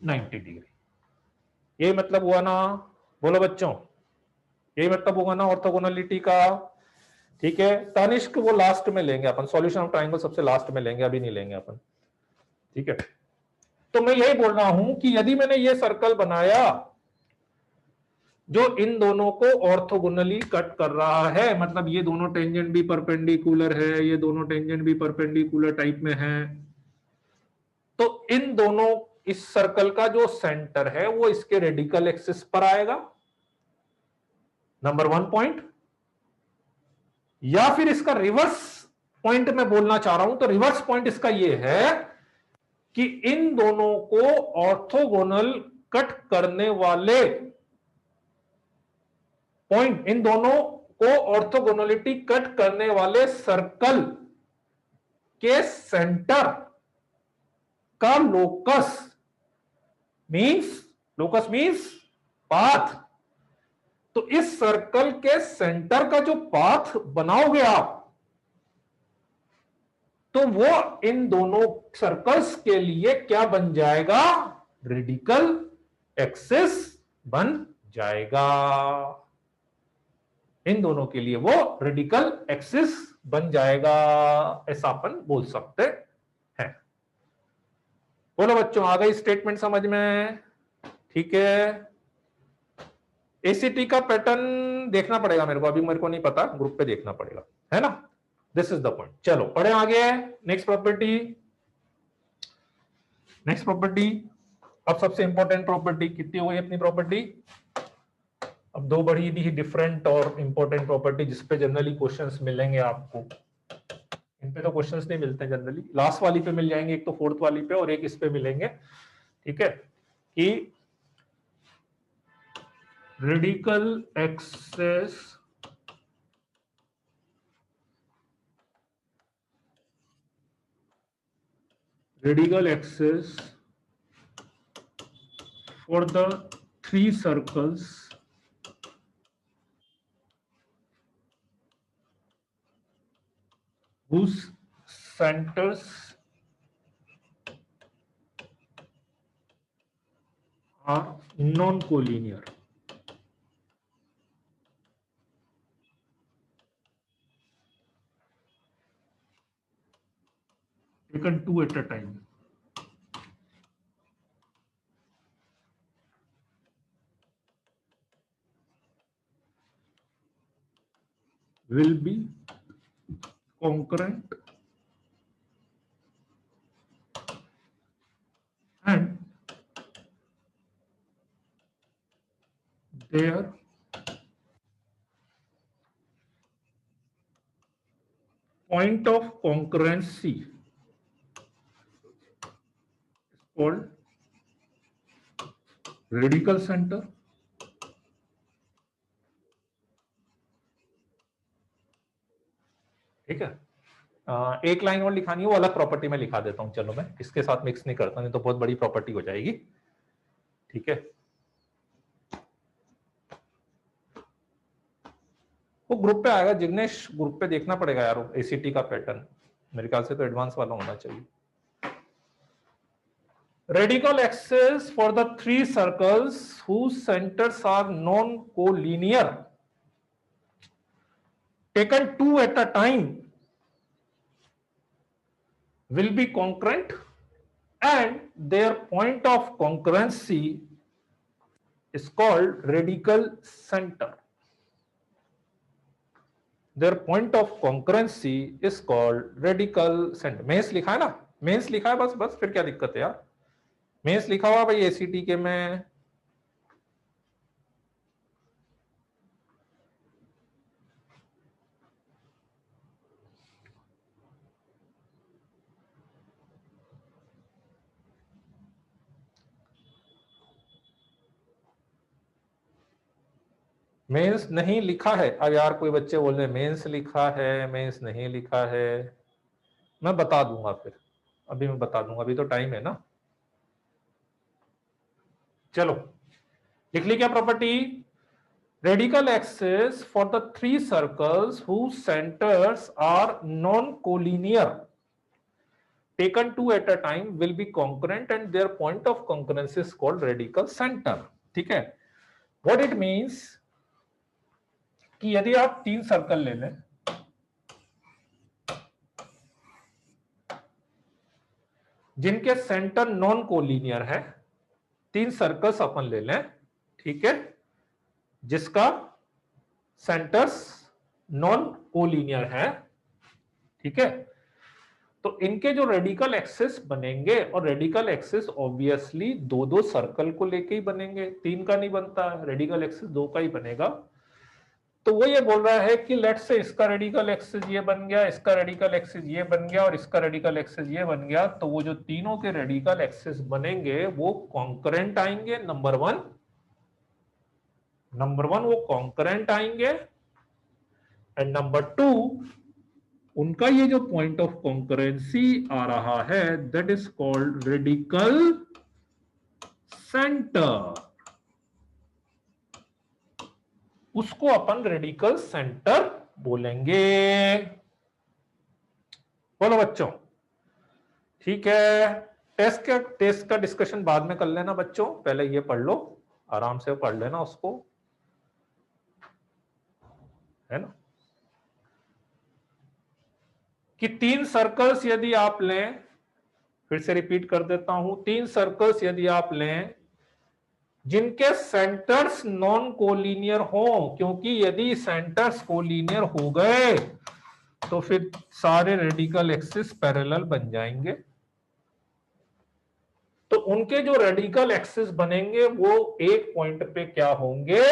90 डिग्री। ये मतलब हुआ ना, बोलो बच्चों, यही मतलब होगा ना ऑर्थोगोनलिटी का। ठीक है, तनिष्क वो लास्ट में लेंगे अपन, सॉल्यूशन ऑफ ट्रायंगल सबसे लास्ट में लेंगे, अभी नहीं लेंगे अपन। ठीक है, तो मैं यही बोल रहा हूं कि यदि मैंने ये सर्कल बनाया जो इन दोनों को ऑर्थोगोनली कट कर रहा है, मतलब ये दोनों टेंजेंट भी परपेंडिकुलर है, ये दोनों टेंजेंट भी परपेंडिकुलर टाइप में है, तो इन दोनों, इस सर्कल का जो सेंटर है वो इसके रेडिकल एक्सिस पर आएगा, नंबर 1 पॉइंट। या फिर इसका रिवर्स पॉइंट मैं बोलना चाह रहा हूं, तो रिवर्स पॉइंट इसका ये है कि इन दोनों को ऑर्थोगोनल कट करने वाले पॉइंट, इन दोनों को ऑर्थोगोनलिटी कट करने वाले सर्कल के सेंटर का लोकस मींस पाथ। तो इस सर्कल के सेंटर का जो पाथ बनाओगे आप, तो वो इन दोनों सर्कल्स के लिए क्या बन जाएगा, रेडिकल एक्सिस बन जाएगा। इन दोनों के लिए वो रेडिकल एक्सिस बन जाएगा, ऐसा अपन बोल सकते हैं। बोलो बच्चों, आ गई स्टेटमेंट समझ में? ठीक है। एसीटी का पैटर्न देखना पड़ेगा मेरे को, अभी मेरे को नहीं पता, ग्रुप पे देखना पड़ेगा, है ना। This is the point. चलो पढ़े आगे। Next property, next property. अब सबसे इंपॉर्टेंट प्रॉपर्टी कितनी हो गई अपनी प्रॉपर्टी? अब दो बड़ी ही डिफरेंट और इंपॉर्टेंट प्रॉपर्टी जिसपे जनरली क्वेश्चंस मिलेंगे आपको। इन पे तो क्वेश्चंस नहीं मिलते जनरली, लास्ट वाली पे मिल जाएंगे, एक तो फोर्थ वाली पे और एक इस पे मिलेंगे। ठीक है, कि radical axis for the three circles whose centers are non-collinear. Taken two at a time. Will be concurrent and their point of concurrency is called radical center. ठीक है, एक लाइन और लिखानी है, वो अलग प्रॉपर्टी में लिखा देता हूं। चलो मैं इसके साथ मिक्स नहीं करता, नहीं तो बहुत बड़ी प्रॉपर्टी हो जाएगी। ठीक है, वो ग्रुप पे आएगा, जिग्नेश ग्रुप पे देखना पड़ेगा यार एसीटी का पैटर्न, मेरे ख्याल से तो एडवांस वाला होना चाहिए। Radical axis for the three circles whose centers are non-collinear, taken two at a time, will be concurrent and their point of concurrency is called radical center. Their point of concurrency is called radical center. Mains लिखा है ना, मेंस लिखा है, बस बस फिर क्या दिक्कत है यार, मेंस लिखा हुआ भाई एसीटी के में। मेंस नहीं लिखा है। अब यार कोई बच्चे बोल रहे मेंस लिखा है, मेंस नहीं लिखा है, मैं बता दूंगा फिर, अभी मैं बता दूंगा, अभी तो टाइम है ना। चलो लिख ली क्या property? Radical axis for the three circles whose centers are non-collinear, taken two at a time, will be concurrent and their point of concurrence is called radical center. ठीक है, what it means कि यदि आप तीन सर्कल ले लें, जिनके सेंटर नॉन कोलिनियर है, तीन सर्कल्स अपन ले लें, ठीक है, जिसका सेंटर्स नॉन कोलिनियर है, ठीक है, तो इनके जो रेडिकल एक्सिस बनेंगे, और रेडिकल एक्सिस ऑब्वियसली दो दो सर्कल को लेके ही बनेंगे, तीन का नहीं बनता, रेडिकल एक्सिस दो का ही बनेगा। तो वो ये बोल रहा है कि लेट्स से इसका रेडिकल एक्सिस ये बन गया, इसका रेडिकल एक्सिस ये बन गया और इसका रेडिकल एक्सिस ये बन गया, तो वो जो तीनों के रेडिकल एक्सिस बनेंगे वो कॉन्करेंट आएंगे। नंबर वन वो कॉन्करेंट आएंगे, एंड नंबर टू उनका ये जो पॉइंट ऑफ कॉन्करेंसी आ रहा है that is called radical centre, उसको अपन रेडिकल सेंटर बोलेंगे। बोलो बच्चों, ठीक है। टेस्ट का डिस्कशन बाद में कर लेना बच्चों, पहले ये पढ़ लो, आराम से पढ़ लेना उसको, है ना। कि 3 सर्कल्स यदि आप लें, फिर से रिपीट कर देता हूं, 3 सर्कल्स यदि आप लें जिनके सेंटर्स नॉन कोलिनियर हो, क्योंकि यदि सेंटर्स कोलिनियर हो गए तो फिर सारे रेडिकल एक्सिस पैरेलल बन जाएंगे। तो उनके जो रेडिकल एक्सिस बनेंगे वो एक पॉइंट पे क्या होंगे,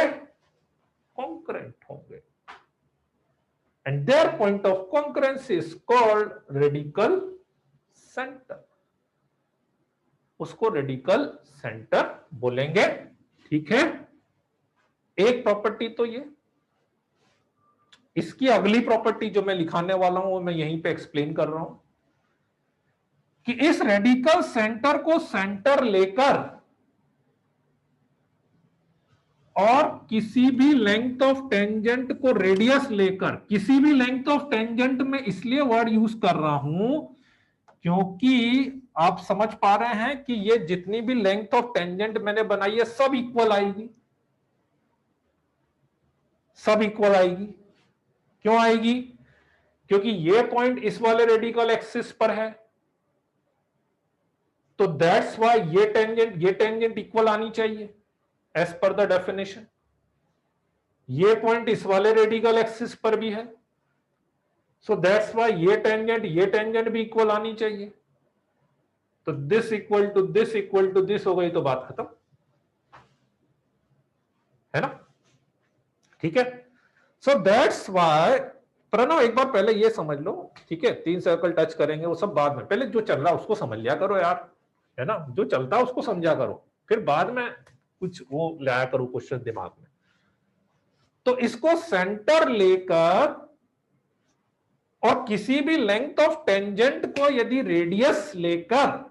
कॉन्करेंट होंगे, and their point of concurrence is called radical centre, उसको रेडिकल सेंटर बोलेंगे। ठीक है, एक प्रॉपर्टी तो ये। इसकी अगली प्रॉपर्टी जो मैं लिखाने वाला हूं वो मैं यहीं पे एक्सप्लेन कर रहा हूं कि इस रेडिकल सेंटर को सेंटर लेकर और किसी भी लेंथ ऑफ टेंजेंट को रेडियस लेकर, किसी भी लेंथ ऑफ टेंजेंट में इसलिए वर्ड यूज कर रहा हूं क्योंकि आप समझ पा रहे हैं कि ये जितनी भी लेंथ ऑफ टेंजेंट मैंने बनाई है सब इक्वल आएगी, सब इक्वल आएगी। क्यों आएगी? क्योंकि ये पॉइंट इस वाले रेडिकल एक्सिस पर है, तो दैट्स व्हाई ये टेंजेंट इक्वल आनी चाहिए एज पर द डेफिनेशन। ये पॉइंट इस वाले रेडिकल एक्सिस पर भी है, सो दैट्स व्हाई ये टेंजेंट भी इक्वल आनी चाहिए। तो this equal to this equal to this हो गई तो बात खत्म, है ना। ठीक है, सो दैट्स व्हाई, प्रणव एक बार पहले ये समझ लो, ठीक है, 3 सर्कल टच करेंगे वो सब बाद में, पहले जो चल रहा है उसको समझ लिया करो यार, है ना, जो चलता है उसको समझा करो, फिर बाद में कुछ वो लाया करो क्वेश्चन दिमाग में। तो इसको सेंटर लेकर और किसी भी लेंथ ऑफ टेंजेंट को यदि रेडियस लेकर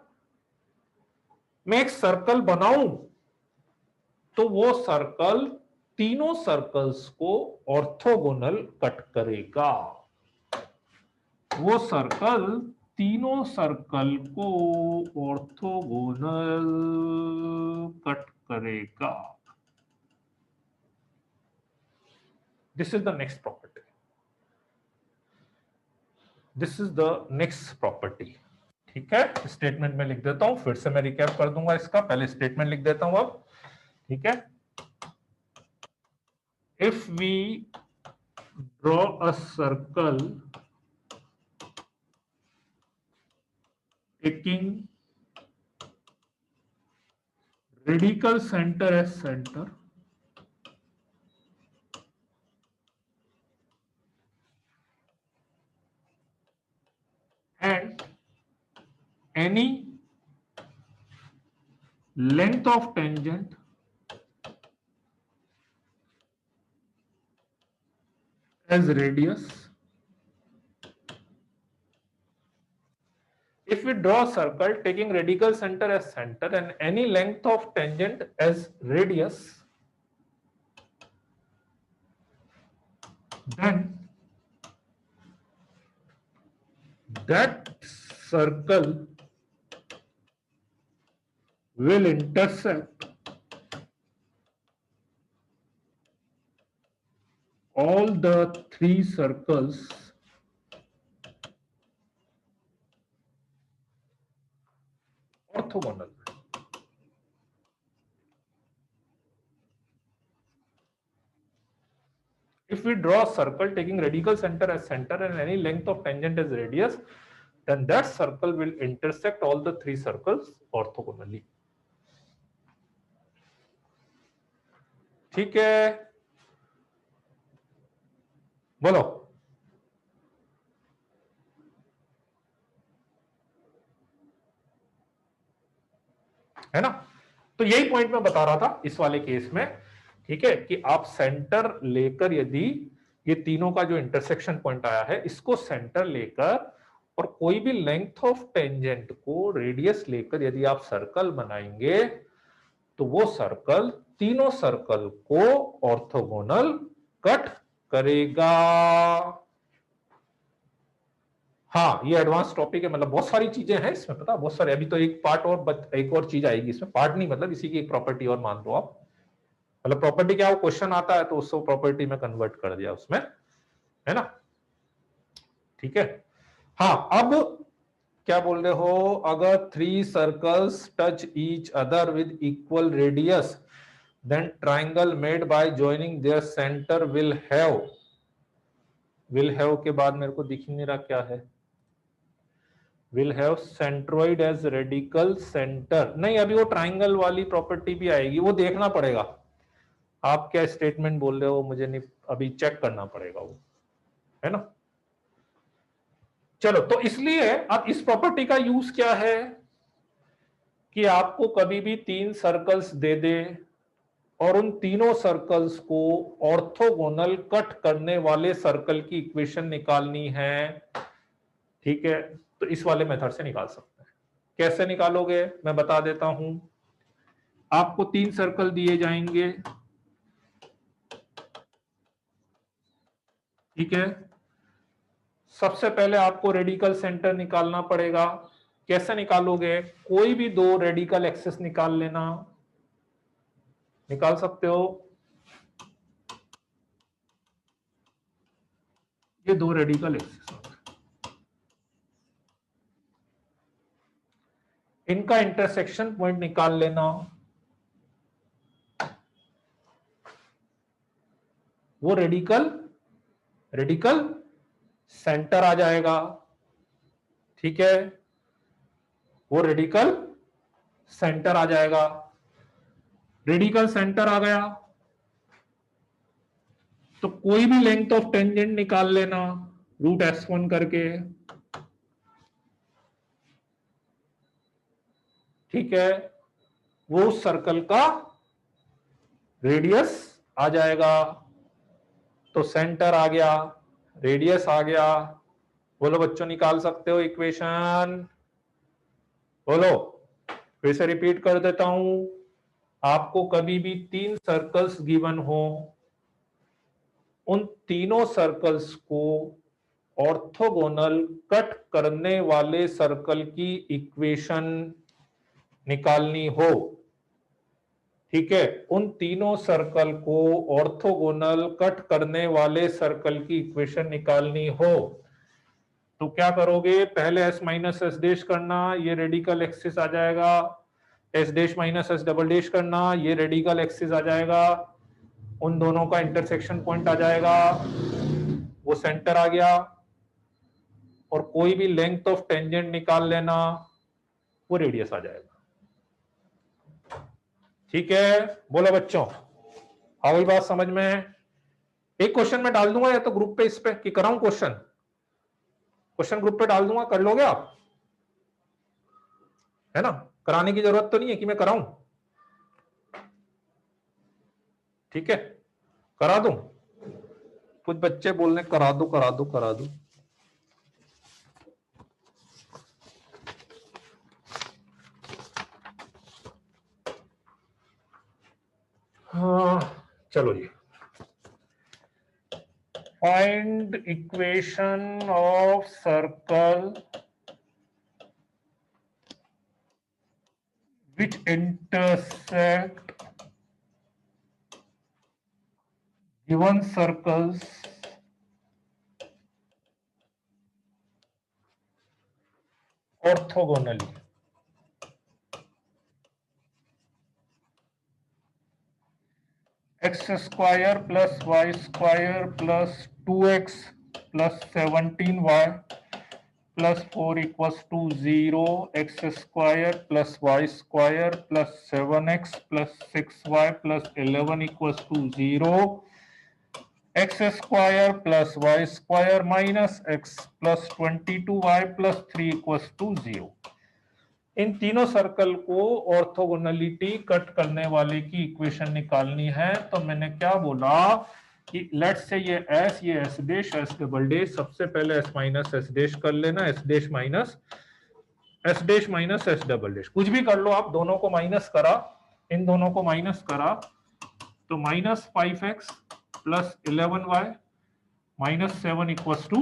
मैं एक सर्कल बनाऊं तो वो सर्कल तीनों सर्कल्स को ऑर्थोगोनल कट करेगा, वो सर्कल तीनों सर्कल को ऑर्थोगोनल कट करेगा। This is the next property, this is the next property. ठीक है, स्टेटमेंट में लिख देता हूं, फिर से मैं रिकैप कर दूंगा इसका, पहले स्टेटमेंट लिख देता हूं अब। ठीक है, if we draw a circle taking radical center as center and any length of tangent as radius, if we draw a circle taking radical center as center and any length of tangent as radius, then that circle will intersect all the 3 circles orthogonal. If we draw a circle taking radical center as center and any length of tangent as radius, then that circle will intersect all the 3 circles orthogonally. ठीक है, बोलो। है ना, तो यही पॉइंट मैं बता रहा था इस वाले केस में। ठीक है, कि आप सेंटर लेकर यदि ये तीनों का जो इंटरसेक्शन पॉइंट आया है इसको सेंटर लेकर और कोई भी लेंथ ऑफ टेंजेंट को रेडियस लेकर यदि आप सर्कल बनाएंगे तो वो सर्कल तीनों सर्कल को ऑर्थोगोनल कट करेगा। हाँ ये एडवांस टॉपिक है, मतलब बहुत सारी चीजें हैं इसमें, पता बहुत सारे। अभी तो एक पार्ट और एक और चीज आएगी इसमें, पार्ट नहीं मतलब इसी की एक प्रॉपर्टी और मान लो आप, मतलब प्रॉपर्टी क्या, वो क्वेश्चन आता है तो उसको प्रॉपर्टी में कन्वर्ट कर दिया उसमें, है ना, ठीक है। हाँ अब क्या बोल रहे हो, अगर 3 circles touch each other with equal radius then triangle made by joining their centre will have के बाद मेरे को दिख नहीं रहा क्या है, will have centroid as radical center, नहीं अभी वो ट्राइंगल वाली प्रॉपर्टी भी आएगी, वो देखना पड़ेगा। आप क्या स्टेटमेंट बोल रहे हो मुझे नहीं, अभी चेक करना पड़ेगा वो, है ना। चलो तो इसलिए अब इस प्रॉपर्टी का यूज क्या है कि आपको कभी भी 3 सर्कल्स दे दे और उन तीनों सर्कल्स को ऑर्थोगोनल कट करने वाले सर्कल की इक्वेशन निकालनी है, ठीक है, तो इस वाले मेथड से निकाल सकते हैं। कैसे निकालोगे मैं बता देता हूं। आपको 3 सर्कल दिए जाएंगे, ठीक है। सबसे पहले आपको रेडिकल सेंटर निकालना पड़ेगा। कैसे निकालोगे, कोई भी 2 रेडिकल एक्सिस निकाल लेना, निकाल सकते हो, ये 2 रेडिकल एक्सिस, इनका इंटरसेक्शन पॉइंट निकाल लेना, वो रेडिकल सेंटर आ जाएगा, ठीक है, वो रेडिकल सेंटर आ जाएगा। रेडिकल सेंटर आ गया तो कोई भी लेंथ ऑफ टेंजेंट निकाल लेना √S1 करके, ठीक है, वो उस सर्कल का रेडियस आ जाएगा। तो सेंटर आ गया, रेडियस आ गया, बोलो बच्चों निकाल सकते हो इक्वेशन, बोलो, फिर से रिपीट कर देता हूं। आपको कभी भी 3 सर्कल्स गिवन हो, उन तीनों सर्कल्स को ऑर्थोगोनल कट करने वाले सर्कल की इक्वेशन निकालनी हो, ठीक है, उन तीनों सर्कल को ऑर्थोगोनल कट करने वाले सर्कल की इक्वेशन निकालनी हो, तो क्या करोगे, पहले S माइनस एस डैश करना, ये रेडिकल एक्सिस आ जाएगा, S dash minus S double dash करना, ये रेडिकल एक्सिस आ जाएगा, उन दोनों का इंटरसेक्शन पॉइंट आ जाएगा, वो सेंटर आ गया, और कोई भी लेंथ ऑफ टेंजेंट निकाल लेना, वो रेडियस आ जाएगा, ठीक है। बोलो बच्चों, आ गई बात समझ में। एक क्वेश्चन में डाल दूंगा या तो ग्रुप पे इस पे कि कराऊं, क्वेश्चन ग्रुप पे डाल दूंगा, कर लोगे आप, है ना, कराने की जरूरत तो नहीं है कि मैं कराऊं, ठीक है, करा दूं। कुछ बच्चे बोलने करा दो करा दो करा दो, हाँ चलो जी। Find equation of circle which intersect given circles orthogonally. X square plus y square plus 2x plus 17y plus 4 equals to 0, x square plus y square plus 7x plus 6y plus 11 equals to 0, x square plus y square minus x plus 22y plus 3 equals to 0। इन तीनों सर्कल को ऑर्थोगोनलिटी कट करने वाले की इक्वेशन निकालनी है। तो मैंने क्या बोला कि लेट्स से ये S dash S double dash, सबसे पहले एस माइनस एस डैश कर लेना, S dash minus S double dash, कुछ भी कर लो आप, दोनों को माइनस करा, इन दोनों को माइनस करा तो minus 5x plus 11y minus 7 equals to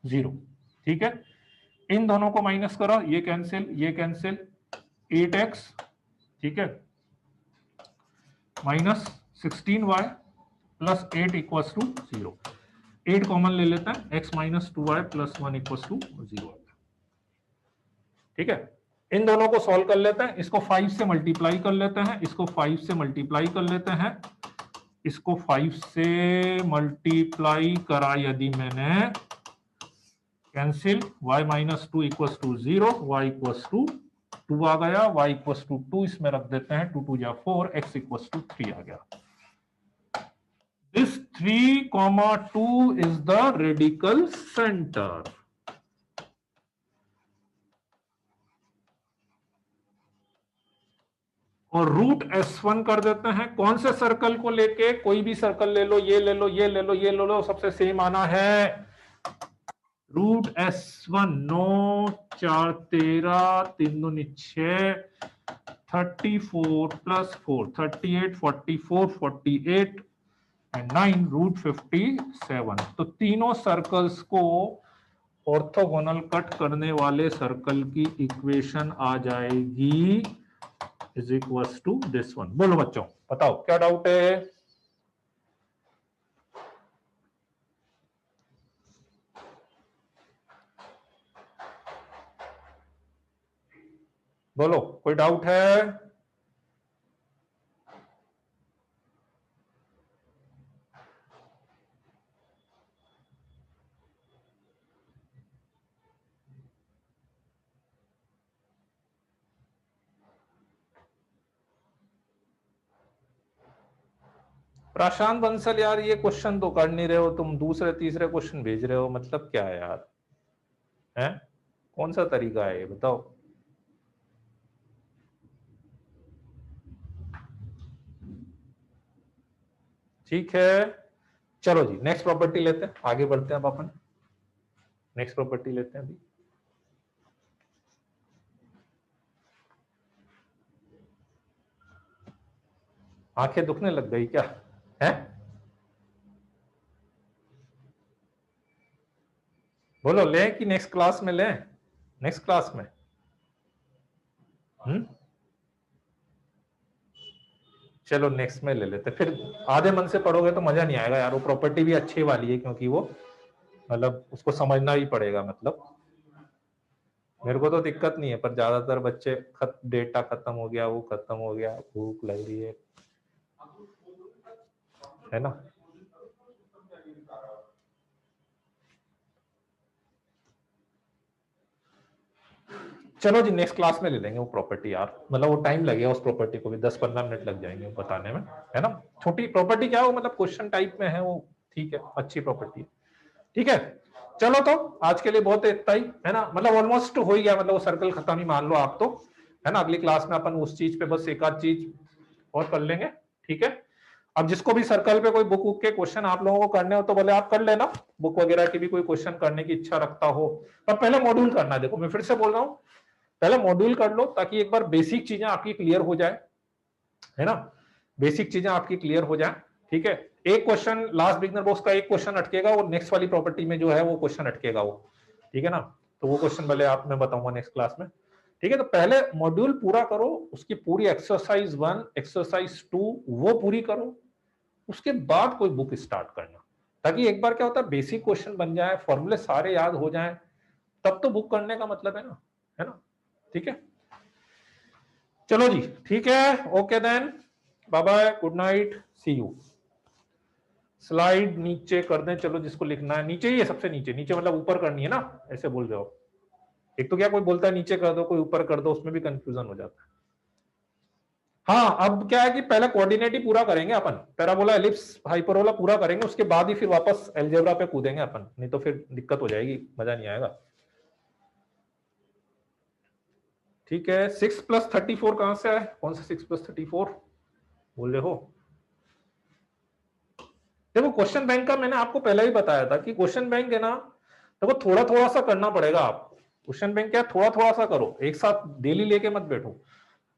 0, ठीक है। इन दोनों को माइनस करो, ये कैंसिल 8x, ठीक है, minus 16y plus 8 equals to 0। 8 common ले लेते हैं, x minus 2y plus 1 equals to 0। ठीक है, इन दोनों को सॉल्व कर लेते हैं, इसको 5 से मल्टीप्लाई कर लेते हैं, इसको 5 से मल्टीप्लाई कर लेते हैं, इसको 5 से मल्टीप्लाई करा यदि मैंने, cancel, y minus 2 equals to 0, y equals to 2 आ गया, y इक्वल्स टू 2 इसमें रख देते हैं, 2 2 जा 4, x इक्वल्स टू 3 आ गया। This 3, 2 is the radical center. और रूट S1 कर देते हैं, कौन से सर्कल को लेके, कोई भी सर्कल ले लो, ये ले लो, ये ले लो, ये ले लो, सबसे सेम आना है, रूट S1। 9 4 13 3 दूनी 6, 34 प्लस 4 38, 44 48 एंड 9 रूट 57। तो तीनों सर्कल्स को ऑर्थोगोनल कट करने वाले सर्कल की इक्वेशन आ जाएगी is equals to this one. बोलो बच्चों, बताओ क्या डाउट है? बोलो, कोई डाउट है? प्रशांत बंसल, यार ये क्वेश्चन तो कर नहीं रहे हो तुम, दूसरे तीसरे क्वेश्चन भेज रहे हो, मतलब क्या है यार? हैं? कौन सा तरीका है ये बताओ? ठीक है, चलो जी नेक्स्ट प्रॉपर्टी लेते हैं, आगे बढ़ते हैं अब अपन। नेक्स्ट प्रॉपर्टी लेते हैं अभी। आंखें दुखने लग गई क्या है? बोलो, लें कि नेक्स्ट क्लास में लें? नेक्स्ट क्लास में चलो नेक्स्ट में ले लेते, फिर आधे मन से पढ़ोगे तो मजा नहीं आएगा यार। वो प्रॉपर्टी भी अच्छी वाली है, क्योंकि वो मतलब उसको समझना ही पड़ेगा। मतलब मेरे को तो दिक्कत नहीं है, पर ज्यादातर बच्चे डेटा खत्म हो गया, वो खत्म हो गया, भूख लग रही है ना? चलो जी नेक्स्ट क्लास में ले लेंगे वो प्रॉपर्टी यार, मतलब वो टाइम लगेगा उस प्रॉपर्टी को भी, 10-15 मिनट लग जाएंगे बताने में, है ना? छोटी प्रॉपर्टी क्या है वो, मतलब क्वेश्चन टाइप में है वो, ठीक है, अच्छी प्रॉपर्टी है। ठीक है, चलो तो आज के लिए बहुत इतना ही, है ना? मतलब ऑलमोस्ट हो ही गया, मतलब वो सर्कल खत्म ही मान लो आप तो, है ना? अगली क्लास में अपन उस चीज पे बस एक आध चीज और कर लेंगे। ठीक है, अब जिसको भी सर्कल पे कोई बुक बुक के क्वेश्चन आप लोगों को करने हो तो बोले आप कर लेना, बुक वगैरह की भी कोई क्वेश्चन करने की इच्छा रखता हो, पर पहले मॉड्यूल करना है। देखो मैं फिर से बोल रहा हूँ, पहले मॉड्यूल कर लो ताकि एक बार बेसिक चीजें आपकी क्लियर हो जाए, है ना? बेसिक चीजें आपकी क्लियर हो जाए। ठीक है, एक क्वेश्चन लास्ट बिगनर बॉक्स का एक क्वेश्चन अटकेगा, वो नेक्स्ट वाली प्रॉपर्टी में जो है वो क्वेश्चन अटकेगा वो, ठीक है ना? तो वो क्वेश्चन भले आप मैं बताऊंगा नेक्स्ट क्लास में। ठीक है, तो पहले मॉड्यूल पूरा करो, उसकी पूरी एक्सरसाइज 1 एक्सरसाइज 2 वो पूरी करो, उसके बाद कोई बुक स्टार्ट करना, ताकि एक बार क्या होता है बेसिक क्वेश्चन बन जाए, फॉर्मूले सारे याद हो जाएं, तब तो बुक करने का मतलब है ना? ठीक है, चलो जी ठीक है, okay then, bye bye, good night, see you. Slide नीचे कर दें, चलो जिसको लिखना है नीचे ही है, सबसे नीचे, नीचे मतलब ऊपर करनी है ना, ऐसे बोल रहे हो? एक तो क्या कोई बोलता है नीचे कर दो, कोई ऊपर कर दो, उसमें भी कंफ्यूजन हो जाता है। हाँ, अब क्या है कि पहले कोऑर्डिनेट ही पूरा करेंगे अपन, पैराबोला एलिप्स हाइपरबोला पूरा करेंगे, उसके बाद ही फिर वापस अलजेब्रा पे कूदेंगे अपन, नहीं तो फिर दिक्कत हो जाएगी, मजा नहीं आएगा। ठीक है, 6 + 34 कहां से आए? कौन सा 6 + 34 बोल रहे हो? देखो क्वेश्चन बैंक का मैंने आपको पहले ही बताया था कि क्वेश्चन बैंक है ना, देखो थोड़ा थोड़ा सा करना पड़ेगा आपको। क्वेश्चन बैंक क्या, थोड़ा थोड़ा सा करो, एक साथ डेली लेके मत बैठो।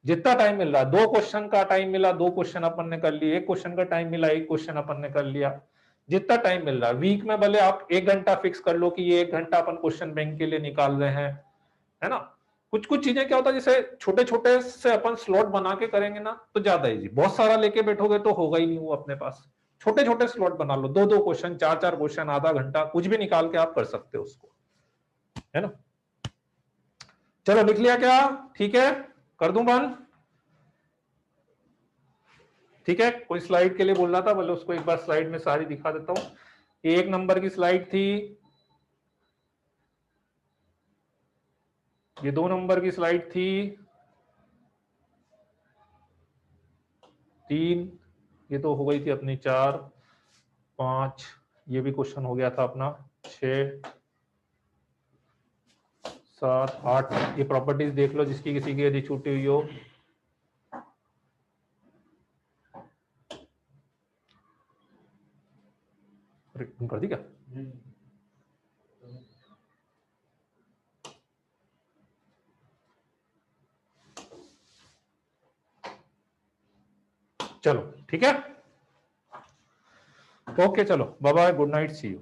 जितना टाइम मिल रहा है, 2 क्वेश्चन का टाइम मिला, 2 क्वेश्चन अपन ने कर लिए, 1 क्वेश्चन का टाइम मिला, 1 क्वेश्चन अपन ने कर लिया, जितना टाइम मिल रहा है वीक में, भले आप 1 घंटा फिक्स कर लो कि ये 1 घंटा अपन क्वेश्चन बैंक के लिए निकाल रहे हैं, है ना। कुछ कुछ चीजें क्या होता है, जैसे छोटे छोटे से अपन स्लॉट बना के करेंगे ना तो ज्यादा इजी, बहुत सारा लेके बैठोगे तो होगा ही नहीं वो अपने पास। छोटे छोटे स्लॉट बना लो, 2-2 क्वेश्चन, 4-4 क्वेश्चन, आधा घंटा, कुछ भी निकाल के आप कर सकते हो उसको, है ना। चलो लिख लिया क्या? ठीक है, कर दूं बंद? ठीक है, कोई स्लाइड के लिए बोल रहा था, बोले उसको एक बार स्लाइड में सारी दिखा देता हूं। 1 नंबर की स्लाइड थी, ये 2 नंबर की स्लाइड थी, 3, ये तो हो गई थी अपनी 4, 5, ये भी क्वेश्चन हो गया था अपना, 6, 7, 8, ये प्रॉपर्टीज देख लो जिसकी किसी की यदि छूटी हुई हो। कर दी क्या? चलो ठीक है, ओके, चलो bye bye, good night, see you.